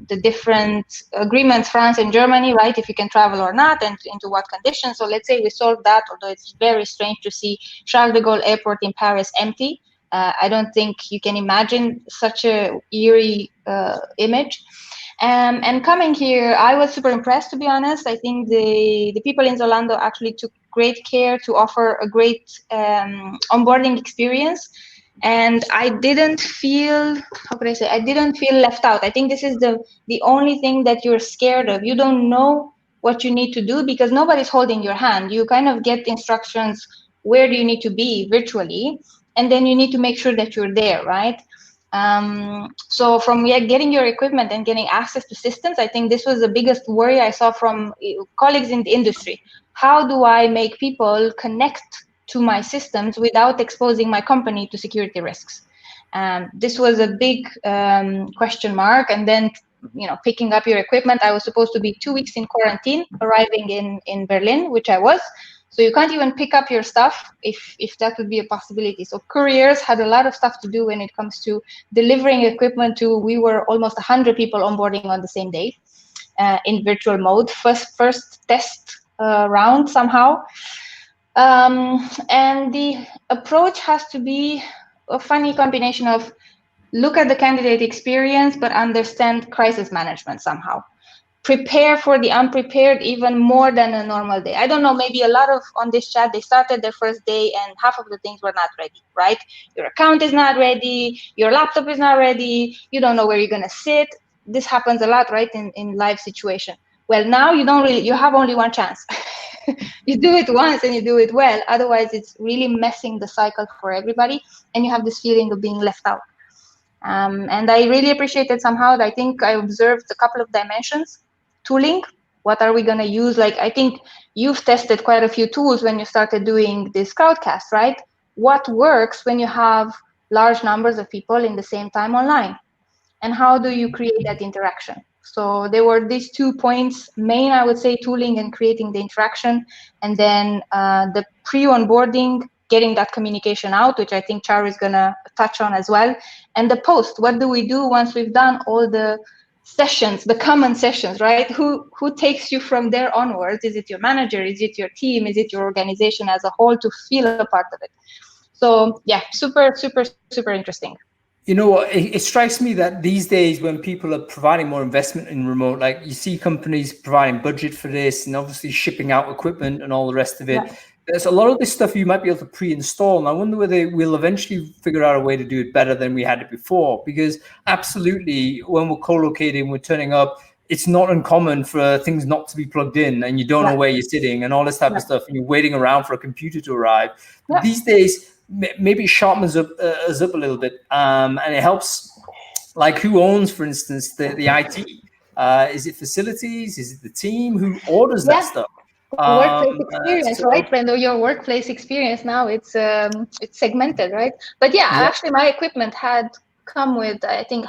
Speaker 3: the different agreements, France and Germany, right? If you can travel or not, and into what conditions. So let's say we solved that, although it's very strange to see Charles de Gaulle Airport in Paris empty. I don't think you can imagine such a eerie image. And coming here, I was super impressed, to be honest. I think the people in Zalando actually took great care to offer a great onboarding experience. And I didn't feel, I didn't feel left out. I think this is the only thing that you're scared of. You don't know what you need to do because nobody's holding your hand. You kind of get instructions, where do you need to be virtually? And then you need to make sure that you're there, right? So from getting your equipment and getting access to systems, I think this was the biggest worry I saw from colleagues in the industry. How do I make people connect to my systems without exposing my company to security risks? This was a big question mark. And then, picking up your equipment, I was supposed to be 2 weeks in quarantine, arriving in Berlin, which I was. So you can't even pick up your stuff if that would be a possibility. So couriers had a lot of stuff to do when it comes to delivering equipment to, we were almost 100 people onboarding on the same day in virtual mode, first test round somehow. And the approach has to be a funny combination of look at the candidate experience, but understand crisis management somehow. Prepare for the unprepared even more than a normal day. I don't know, maybe a lot of on this chat, they started their first day and half of the things were not ready, right? Your account is not ready, your laptop is not ready, you don't know where you're gonna sit. This happens a lot, right, in live situation. Well, now you have only one chance. You do it once and you do it well. Otherwise, it's really messing the cycle for everybody. And you have this feeling of being left out. And I really appreciated somehow, I think I observed a couple of dimensions. Tooling, what are we going to use? Like, I think you've tested quite a few tools when you started doing this crowdcast, right? What works when you have large numbers of people in the same time online? And how do you create that interaction? So there were these 2 points, main, I would say, tooling and creating the interaction, and then the pre-onboarding, getting that communication out, which I think Charu is going to touch on as well. And the post, what do we do once we've done all the sessions, the common sessions, right? Who takes you from there onwards? Is it your manager? Is it your team? Is it your organization as a whole to feel a part of it? So yeah, super, super, super interesting.
Speaker 1: You know what, it strikes me that these days when people are providing more investment in remote, like you see companies providing budget for this and obviously shipping out equipment and all the rest of it. Yeah. There's a lot of this stuff you might be able to pre-install. And I wonder whether we'll eventually figure out a way to do it better than we had it before. Because absolutely, when we're co-locating, we're turning up, it's not uncommon for things not to be plugged in and you don't know where you're sitting and all this type of stuff. And you're waiting around for a computer to arrive. Yeah. These days, maybe it sharpens us up a little bit, and it helps. Like, who owns, for instance, the IT? Is it facilities? Is it the team? Who orders that stuff?
Speaker 3: Workplace experience, right? When your workplace experience now, it's segmented, right? But actually, my equipment had come with, I think,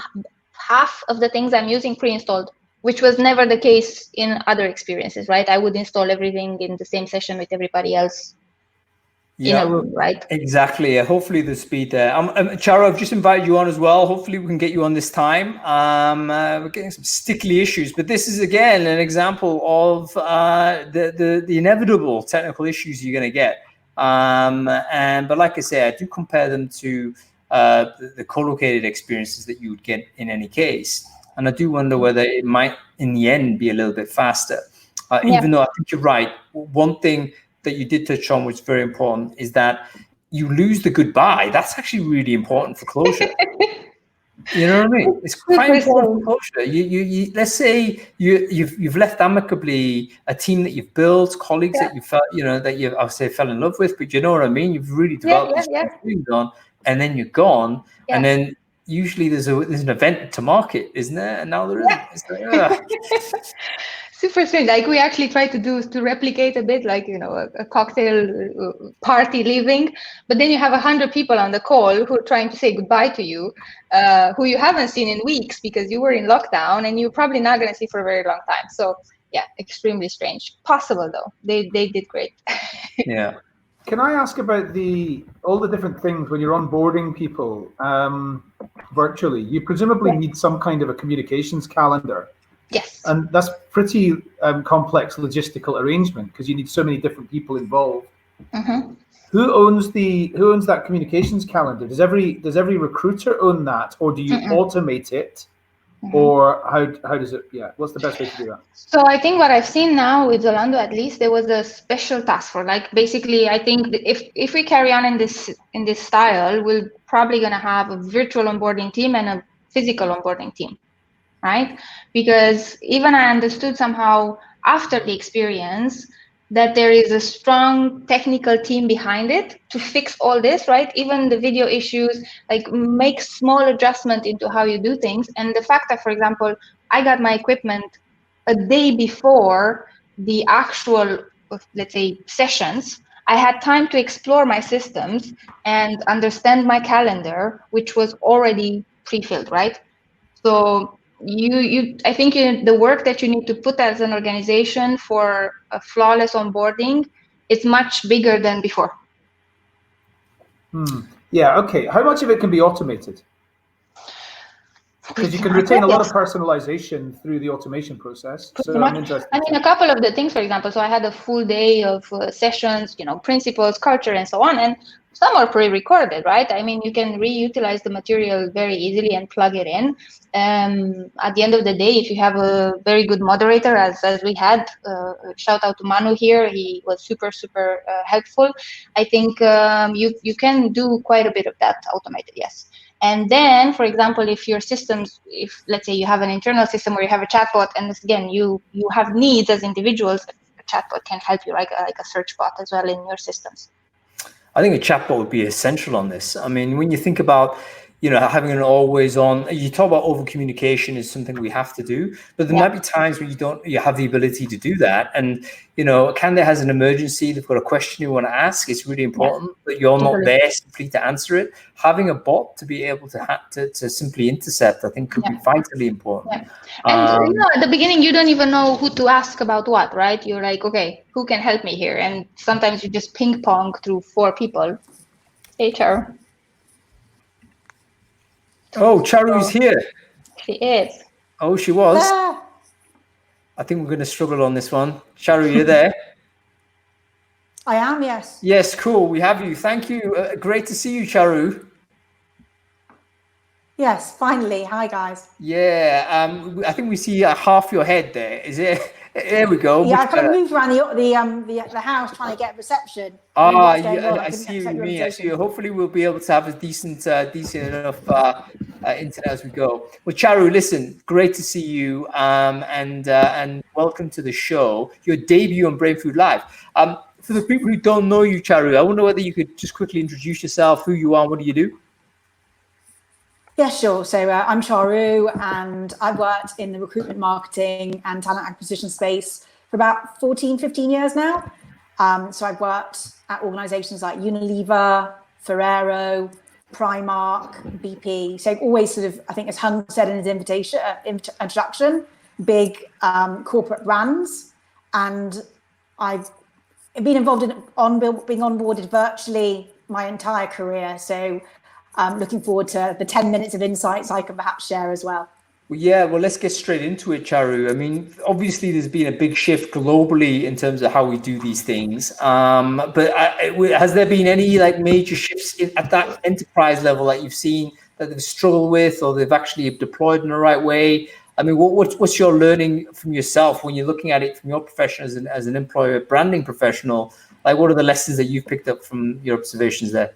Speaker 3: half of the things I'm using pre-installed, which was never the case in other experiences, right? I would install everything in the same session with everybody else. In a room, right?
Speaker 1: Exactly. Hopefully the speed there. Charu, I've just invited you on as well. Hopefully we can get you on this time. We're getting some stickly issues, but this is again an example of the inevitable technical issues you're going to get. But like I say, I do compare them to the co-located experiences that you would get in any case, and I do wonder whether it might, in the end, be a little bit faster. Even though I think you're right. One thing that you did touch on, which is very important, is that you lose the goodbye. That's actually really important for closure. You know what I mean? It's quite important for culture. You let's say you've left amicably a team that you've built, colleagues that you felt, that you, I'll say, fell in love with, but you know what I mean? You've really developed these things on, and then you're gone, and then usually there's an event to market, isn't there? And now there isn't. It's like,
Speaker 3: super strange. Like we actually try to replicate a bit, like a cocktail party leaving, but then you have 100 people on the call who are trying to say goodbye to you, who you haven't seen in weeks because you were in lockdown, and you're probably not going to see for a very long time. So yeah, extremely strange. Possible though. They did great.
Speaker 1: Yeah.
Speaker 2: Can I ask about all the different things when you're onboarding people virtually? You presumably need some kind of a communications calendar.
Speaker 3: Yes.
Speaker 2: And that's pretty complex logistical arrangement because you need so many different people involved.
Speaker 3: Mm-hmm.
Speaker 2: Who owns that communications calendar? Does every recruiter own that, or do you automate it? Mm-hmm. Or how does it? Yeah, what's the best way to do that?
Speaker 3: So I think what I've seen now with Zalando, at least, there was a special task for, like, basically, I think if we carry on in this style, we're probably going to have a virtual onboarding team and a physical onboarding team, right? Because even I understood somehow after the experience that there is a strong technical team behind it to fix all this, right? Even the video issues, like make small adjustment into how you do things. And the fact that, for example, I got my equipment a day before the actual, let's say, sessions, I had time to explore my systems and understand my calendar, which was already pre-filled, right? So I think the work that you need to put as an organization for a flawless onboarding is much bigger than before.
Speaker 2: Yeah, okay. How much of it can be automated? Because you can retain a lot of personalization through the automation process. So I'm interested.
Speaker 3: I mean, a couple of the things, for example, so I had a full day of sessions, principles, culture, and so on. And some are pre-recorded, right? I mean, you can reutilize the material very easily and plug it in. At the end of the day, if you have a very good moderator, as we had, shout out to Manu here, he was super, super helpful. I think you can do quite a bit of that automated, yes. And then, for example, if your systems, if let's say you have an internal system where you have a chatbot, and again, you have needs as individuals, a chatbot can help you, like a search bot as well in your systems.
Speaker 1: I think a chatbot would be essential on this. I mean, when you think about, having an always on, you talk about over communication is something we have to do, but there might be times where you have the ability to do that. And, a candidate has an emergency, they've got a question you want to ask, it's really important, but you're not there simply to answer it. Having a bot to be able to simply intercept, I think could be vitally important.
Speaker 3: Yeah. And at the beginning, you don't even know who to ask about what, right? You're like, okay, who can help me here? And sometimes you just ping pong through 4 people. Hey, Charu.
Speaker 1: Oh, Charu's here.
Speaker 3: She is.
Speaker 1: Oh, she was. I think we're going to struggle on this one. Charu, you there?
Speaker 4: I am, yes.
Speaker 1: Yes, cool. We have you. Thank you. Great to see you, Charu.
Speaker 4: Yes, finally. Hi, guys.
Speaker 1: Yeah, I think we see half your head there. Is it? There we go.
Speaker 4: Yeah, I kind of moved around the house trying to get reception.
Speaker 1: I see what you mean. Actually, hopefully we'll be able to have a decent enough internet as we go. Well, Charu, listen, great to see you, and welcome to the show. Your debut on Brainfood Live. For the people who don't know you, Charu, I wonder whether you could just quickly introduce yourself, who you are, and what do you do?
Speaker 4: Yeah, sure. So I'm Charu, and I've worked in the recruitment, marketing, and talent acquisition space for about 14, 15 years now. So I've worked at organizations like Unilever, Ferrero, Primark, BP. So always sort of, I think as Hung said in his introduction, big corporate brands. And I've been involved in being onboarded virtually my entire career. So I'm looking forward to the 10 minutes of insights I can perhaps share as well.
Speaker 1: Well, let's get straight into it, Charu. I mean, obviously, there's been a big shift globally in terms of how we do these things. But has there been any major shifts at that enterprise level that you've seen that they've struggled with, or they've actually deployed in the right way? I mean, what's your learning from yourself when you're looking at it from your profession as an employer branding professional? What are the lessons that you've picked up from your observations there?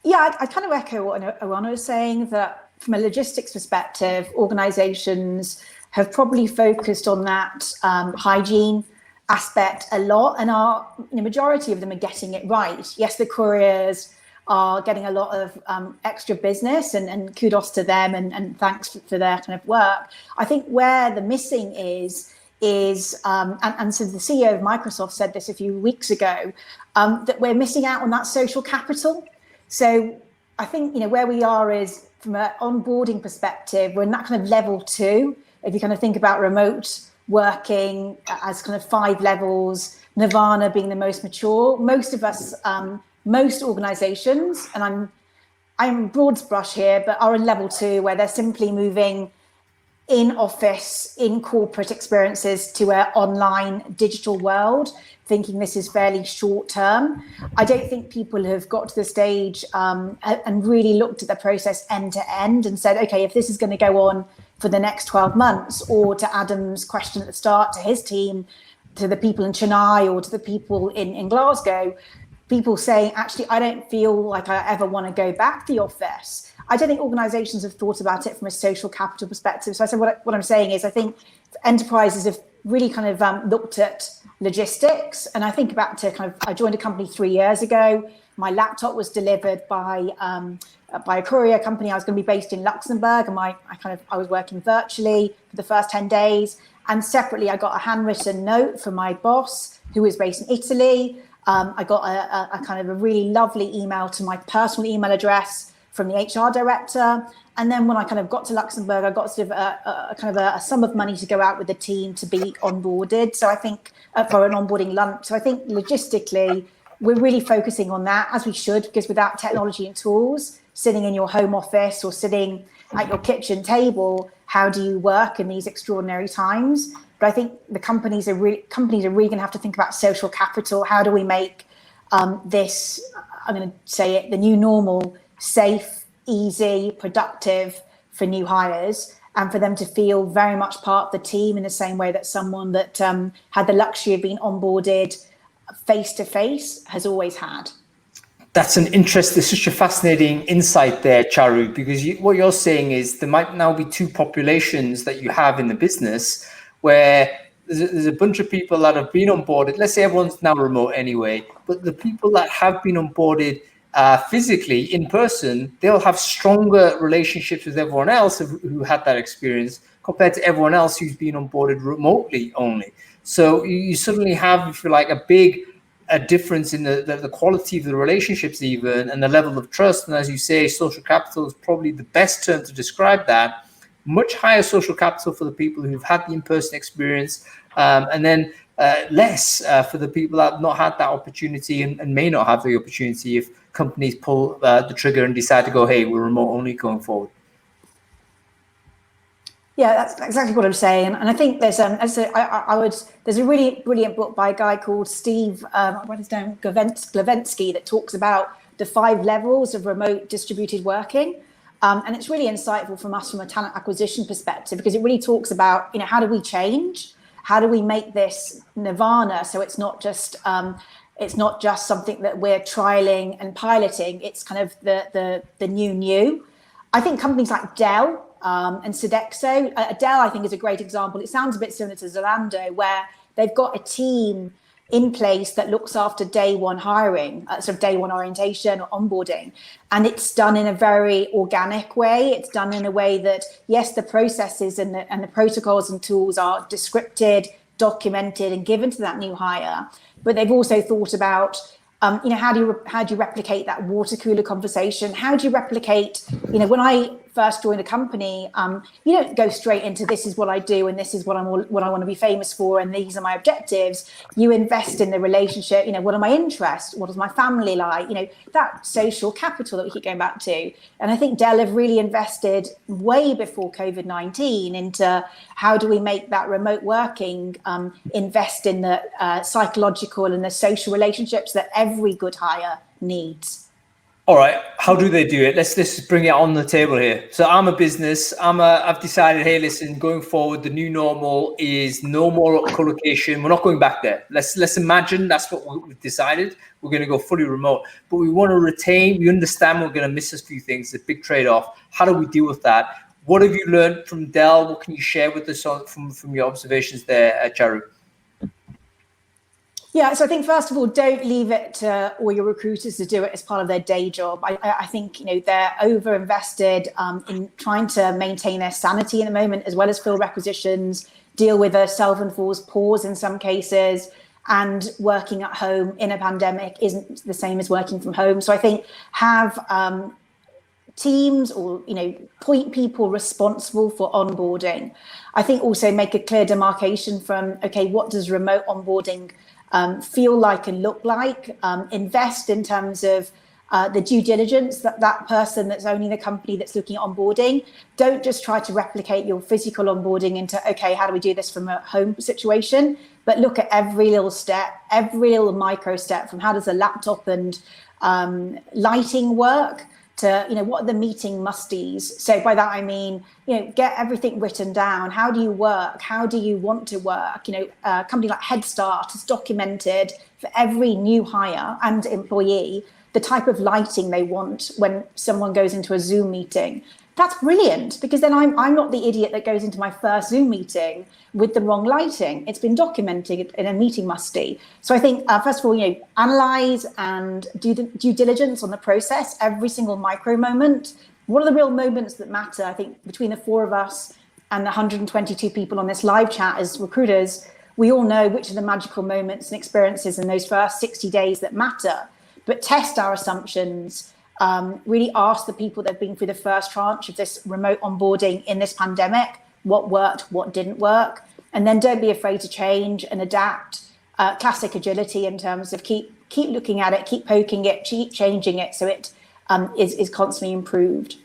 Speaker 4: Yeah, I kind of echo what Oana was saying, that from a logistics perspective, organizations have probably focused on that hygiene aspect a lot, and the majority of them are getting it right. Yes, the couriers are getting a lot of extra business, and kudos to them, and thanks for their kind of work. I think where the missing is and so the CEO of Microsoft said this a few weeks ago, that we're missing out on that social capital. So I think, where we are is, from an onboarding perspective, we're in that kind of level 2. If you kind of think about remote working as kind of 5 levels, Nirvana being the most mature, most of us, most organizations, and I'm broad brush here, but are in level 2, where they're simply moving in office, in corporate experiences to an online digital world, thinking this is fairly short term. I don't think people have got to the stage and really looked at the process end to end and said, okay, if this is going to go on for the next 12 months, or to Adam's question at the start, to his team, to the people in Chennai or to the people in Glasgow, people saying, actually, I don't feel like I ever want to go back to the office. I don't think organizations have thought about it from a social capital perspective. So I said, what I'm saying is, I think enterprises have really kind of looked at logistics. And I think back to I joined a company 3 years ago. My laptop was delivered by a courier company. I was going to be based in Luxembourg, and I was working virtually for the first 10 days. And separately, I got a handwritten note from my boss, who was based in Italy. I got a kind of a really lovely email to my personal email address from the HR director. And then when I kind of got to Luxembourg, I got sort of a sum of money to go out with the team to be onboarded. So I think for an onboarding lunch. So I think logistically, we're really focusing on that, as we should, because without technology and tools, sitting in your home office or sitting at your kitchen table, how do you work in these extraordinary times? But I think the companies are really going to have to think about social capital. How do we make this, I'm going to say it, the new normal, safe, easy, productive for new hires, and for them to feel very much part of the team in the same way that someone that had the luxury of being onboarded face-to-face has always had.
Speaker 1: That's such a fascinating insight there, Charu, because what you're saying is there might now be 2 populations that you have in the business, where there's a bunch of people that have been onboarded. Let's say everyone's now remote anyway, but the people that have been onboarded physically in person, they'll have stronger relationships with everyone else who had that experience compared to everyone else who's been onboarded remotely only. So you suddenly have, if you like, a difference in the quality of the relationships even, and the level of trust. And as you say, social capital is probably the best term to describe that. Much higher social capital for the people who've had the in-person experience, and then less for the people that have not had that opportunity and may not have the opportunity if companies pull the trigger and decide to go, hey, we're remote only going forward.
Speaker 4: Yeah, that's exactly what I'm saying. And I think there's there's a really brilliant book by a guy called Steve Glavensky that talks about the 5 levels of remote distributed working. And it's really insightful from a talent acquisition perspective, because it really talks about, how do we change? How do we make this nirvana? So it's not just something that we're trialing and piloting. It's kind of the new. I think companies like Dell and Sodexo, Dell I think is a great example. It sounds a bit similar to Zalando, where they've got a team in place that looks after day one hiring, sort of day one orientation or onboarding. And it's done in a very organic way. It's done in a way that, yes, the processes and the protocols and tools are descripted, documented, and given to that new hire. But they've also thought about, how do you replicate that water cooler conversation? How do you replicate, when I first joined a company, you don't go straight into this is what I do and this is what I want to be famous for and these are my objectives. You invest in the relationship. What are my interests? What is my family like? That social capital that we keep going back to. And I think Dell have really invested way before COVID-19 into how do we make that remote working invest in the psychological and the social relationships that every good hire needs.
Speaker 1: All right, how do they do it? Let's bring it on the table here. So I'm a business. I've decided, hey, listen, going forward, the new normal is no more co-location. We're not going back there. Let's imagine that's what we've decided. We're going to go fully remote, but we want to retain. We understand we're going to miss a few things. It's a big trade-off. How do we deal with that? What have you learned from Dell? What can you share with us from your observations there, Charu?
Speaker 4: Yeah, so I think first of all, don't leave it to all your recruiters to do it as part of their day job. I think they're over-invested in trying to maintain their sanity in the moment, as well as fill requisitions, deal with a self-enforced pause in some cases, and working at home in a pandemic isn't the same as working from home. So I think have teams or point people responsible for onboarding. I think also make a clear demarcation from, okay, what does remote onboarding feel like and look like, invest in terms of the due diligence that person that's owning the company that's looking at onboarding. Don't just try to replicate your physical onboarding into, okay, how do we do this from a home situation? But look at every little step, every little micro step, from how does a laptop and lighting work to, what are the meeting musties? So by that, I mean, get everything written down. How do you work? How do you want to work? A company like Head Start has documented for every new hire and employee the type of lighting they want when someone goes into a Zoom meeting. That's brilliant, because then I'm not the idiot that goes into my first Zoom meeting with the wrong lighting. It's been documented in a meeting musty. So I think, first of all, analyze and do the due diligence on the process, every single micro moment. What are the real moments that matter? I think between the four of us and the 122 people on this live chat as recruiters, we all know which are the magical moments and experiences in those first 60 days that matter. But test our assumptions. Really ask the people that have been through the first tranche of this remote onboarding in this pandemic, what worked, what didn't work, and then don't be afraid to change and adapt. Classic agility in terms of keep looking at it, keep poking it, keep changing it, so it is constantly improved.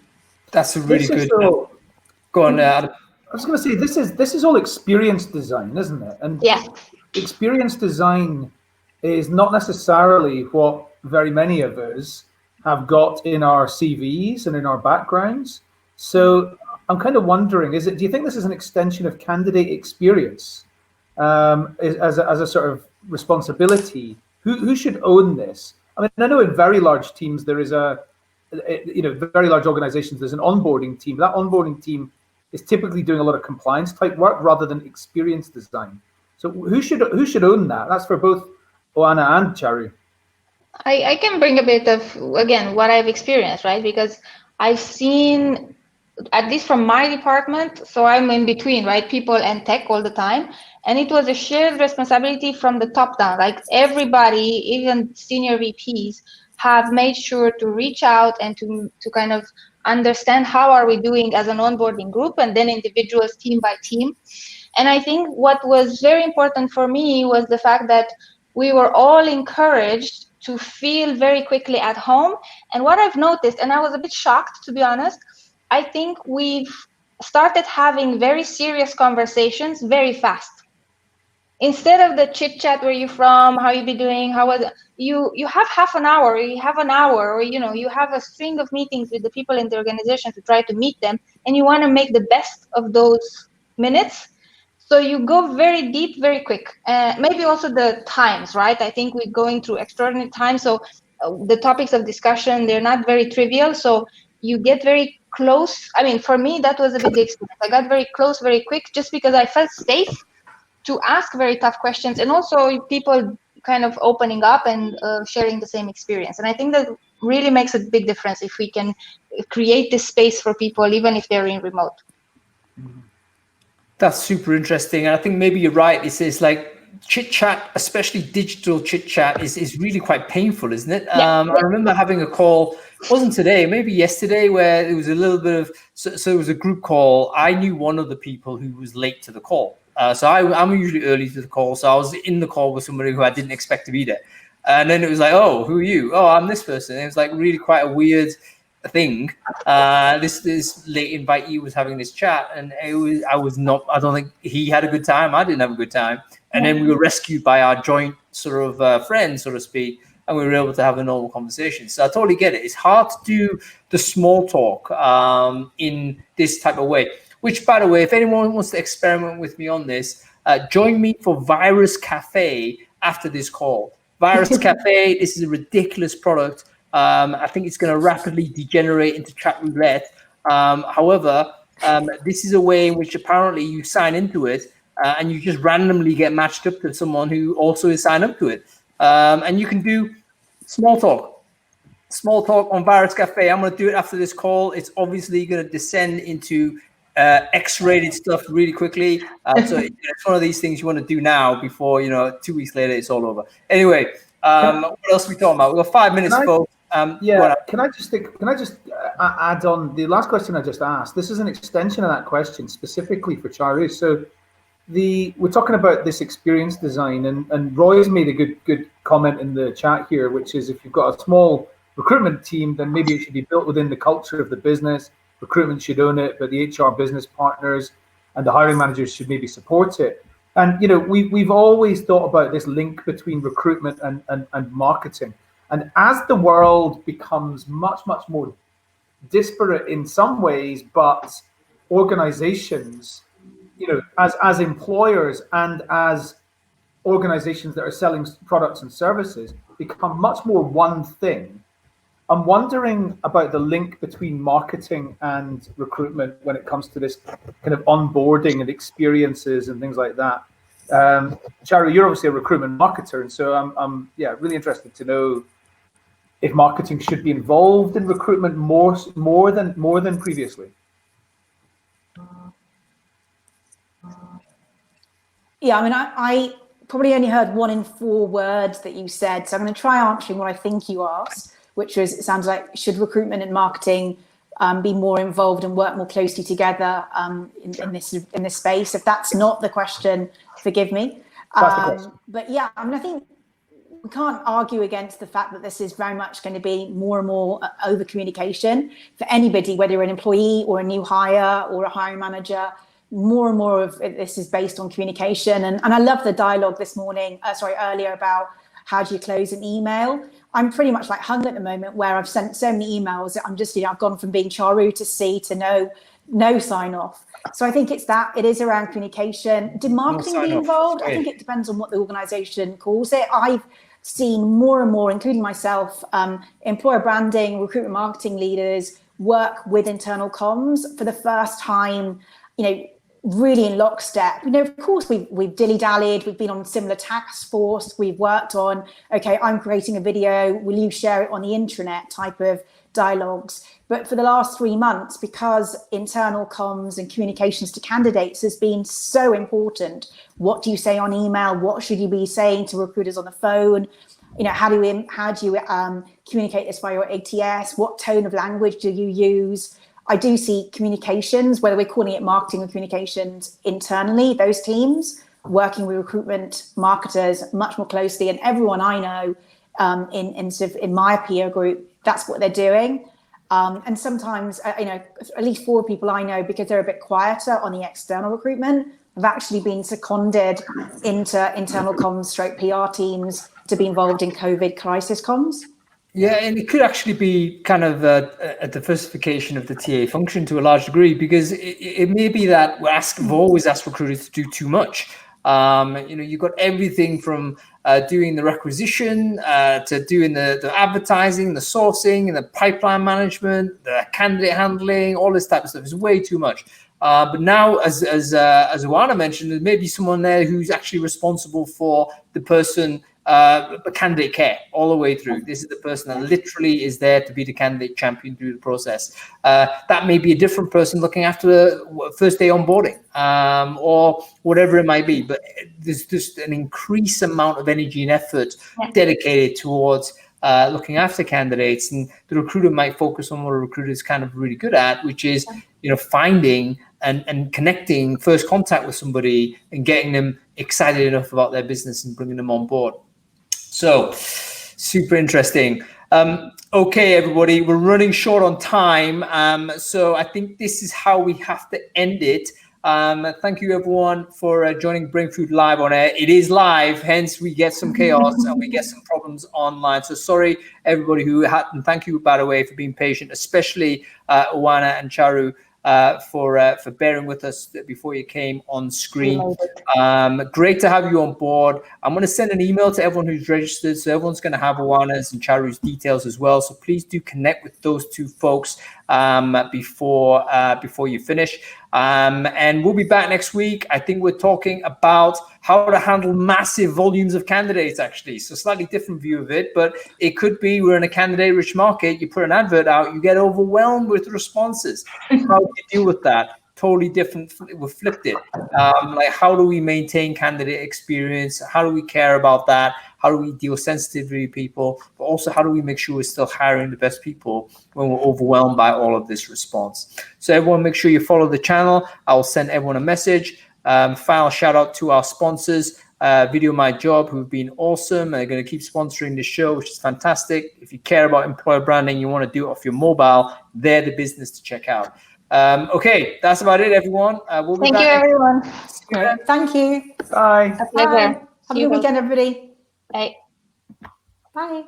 Speaker 1: That's a really good. Go on, Adam.
Speaker 2: I was going to say this is all experience design, isn't it? And
Speaker 3: yeah,
Speaker 2: experience design is not necessarily what very many of us have got in our CVs and in our backgrounds. So I'm kind of wondering, do you think this is an extension of candidate experience as a sort of responsibility? Who should own this? I mean, I know in very large teams there is very large organizations, there's an onboarding team. That onboarding team is typically doing a lot of compliance type work rather than experience design. So who should own that? That's for both Oana and Charu.
Speaker 3: I can bring a bit of, again, what I've experienced, right? Because I've seen, at least from my department, so I'm in between, right? People and tech all the time. And it was a shared responsibility from the top down. Like everybody, even senior VPs, have made sure to reach out and to kind of understand how are we doing as an onboarding group, and then individuals team by team. And I think what was very important for me was the fact that we were all encouraged to feel very quickly at home. And what I've noticed, and I was a bit shocked, to be honest, I think we've started having very serious conversations very fast. Instead of the chit chat, where you from, how you be doing, how was it? You have half an hour, or you have an hour, or you have a string of meetings with the people in the organization to try to meet them, and you want to make the best of those minutes. So you go very deep, very quick. Maybe also the times, right? I think we're going through extraordinary times. So the topics of discussion, they're not very trivial. So you get very close. I mean, for me, that was a bit the experience. I got very close, very quick, just because I felt safe to ask very tough questions. And also people kind of opening up and sharing the same experience. And I think that really makes a big difference if we can create this space for people, even if they're in remote.
Speaker 1: That's super interesting. And I think maybe you're right. It's like chit chat, especially digital chit chat, is really quite painful, isn't it?
Speaker 3: Yeah.
Speaker 1: I remember having a call, it wasn't today, maybe yesterday, where it was a little bit of, so it was a group call. I knew one of the people who was late to the call. So I'm usually early to the call. So I was in the call with somebody who I didn't expect to be there. And then it was like, oh, who are you? Oh, I'm this person. And it was like really quite a weird thing. This late invitee was having this chat, and I don't think he had a good time. I didn't have a good time. And then we were rescued by our joint sort of friend, so to speak. and we were able to have a normal conversation. So I totally get it. It's hard to do the small talk in this type of way, which, by the way, if anyone wants to experiment with me on this, join me for Virus Cafe after this call. Virus Cafe, this is a ridiculous product. I think it's going to rapidly degenerate into chat roulette. However, this is a way in which apparently you sign into it and you just randomly get matched up to someone who also is signed up to it. And you can do small talk on Virus Cafe. I'm going to do it after this call. It's obviously going to descend into X-rated stuff really quickly. So it's one of these things you want to do now before, 2 weeks later, it's all over. Anyway, what else are we talking about? We've got 5 minutes, folks.
Speaker 2: Can I just add on the last question I just asked? This is an extension of that question specifically for Charu. So we're talking about this experience design, and Roy's made a good comment in the chat here, which is if you've got a small recruitment team, then maybe it should be built within the culture of the business. Recruitment should own it, but the HR business partners and the hiring managers should maybe support it. And we've always thought about this link between recruitment and marketing. And as the world becomes much more disparate in some ways, but organizations, as employers and as organizations that are selling products and services become much more one thing, I'm wondering about the link between marketing and recruitment when it comes to this kind of onboarding and experiences and things like that. Charu, you're obviously a recruitment marketer, and so I'm really interested to know if marketing should be involved in recruitment more than previously.
Speaker 4: Yeah, I mean, I probably only heard 1 in 4 words that you said, so I'm going to try answering what I think you asked, which was, it sounds like, should recruitment and marketing be more involved and work more closely together in this space? If that's not the question, forgive me. But yeah, I mean, I think we can't argue against the fact that this is very much going to be more and more over communication for anybody, whether you're an employee or a new hire or a hiring manager. More and more of this is based on communication. And I love the dialogue earlier about how do you close an email. I'm pretty much like Hung at the moment, where I've sent so many emails that I'm just, I've gone from being Charu to C to no sign off. So I think it is around communication. Did marketing be involved? I think it depends on what the organization calls it. I've seen more and more, including myself, employer branding, recruitment marketing leaders work with internal comms for the first time, really in lockstep. Of course, we've dilly-dallied, we've been on similar task force, we've worked on, okay, I'm creating a video, will you share it on the intranet type of dialogues. But for the last 3 months, because internal comms and communications to candidates has been so important, what do you say on email? What should you be saying to recruiters on the phone? How do you communicate this via your ATS? What tone of language do you use? I do see communications, whether we're calling it marketing or communications internally, those teams working with recruitment marketers much more closely, and everyone I know in my peer group, that's what they're doing. And sometimes, at least 4 people I know, because they're a bit quieter on the external recruitment, have actually been seconded into internal comms / PR teams to be involved in COVID crisis comms.
Speaker 1: Yeah, and it could actually be kind of a diversification of the TA function to a large degree, because it may be that we've always asked recruiters to do too much. You've got everything from doing the requisition to doing the advertising, the sourcing, and the pipeline management, the candidate handling, all this type of stuff. It's way too much. But now, as Oana mentioned, there may be someone there who's actually responsible for the person. Candidate care all the way through. This is the person that literally is there to be the candidate champion through the process. That may be a different person looking after the first day onboarding or whatever it might be. But there's just an increased amount of energy and effort dedicated towards looking after candidates, and the recruiter might focus on what a recruiter is kind of really good at, which is finding and connecting first contact with somebody and getting them excited enough about their business and bringing them on board. So super interesting. Okay, everybody, we're running short on time. So I think this is how we have to end it. Thank you, everyone, for joining Brainfood Live on Air. It is live, hence we get some chaos and we get some problems online. So sorry, everybody who had, and thank you, by the way, for being patient, especially Oana and Charu, for bearing with us before you came on screen. Great to have you on board. I'm going to send an email to everyone who's registered, so everyone's going to have Oana's and Charu's details as well. So please do connect with those two folks before you finish. And we'll be back next week. I think we're talking about how to handle massive volumes of candidates, actually. So slightly different view of it, but it could be we're in a candidate-rich market. You put an advert out, you get overwhelmed with responses. How do you deal with that? Totally different. We flipped it. Like, how do we maintain candidate experience? How do we care about that? How do we deal sensitively with people? But also, how do we make sure we're still hiring the best people when we're overwhelmed by all of this response? So everyone, make sure you follow the channel. I'll send everyone a message. Final shout out to our sponsors, Video My Job, who've been awesome. They're going to keep sponsoring the show, which is fantastic. If you care about employer branding, you want to do it off your mobile, they're the business to check out. Okay, that's about it, everyone. We'll be back.
Speaker 3: Thank you, everyone.
Speaker 4: Thank you.
Speaker 2: Bye.
Speaker 3: A pleasure.
Speaker 4: Have a good weekend, everybody.
Speaker 3: Bye.
Speaker 4: Bye.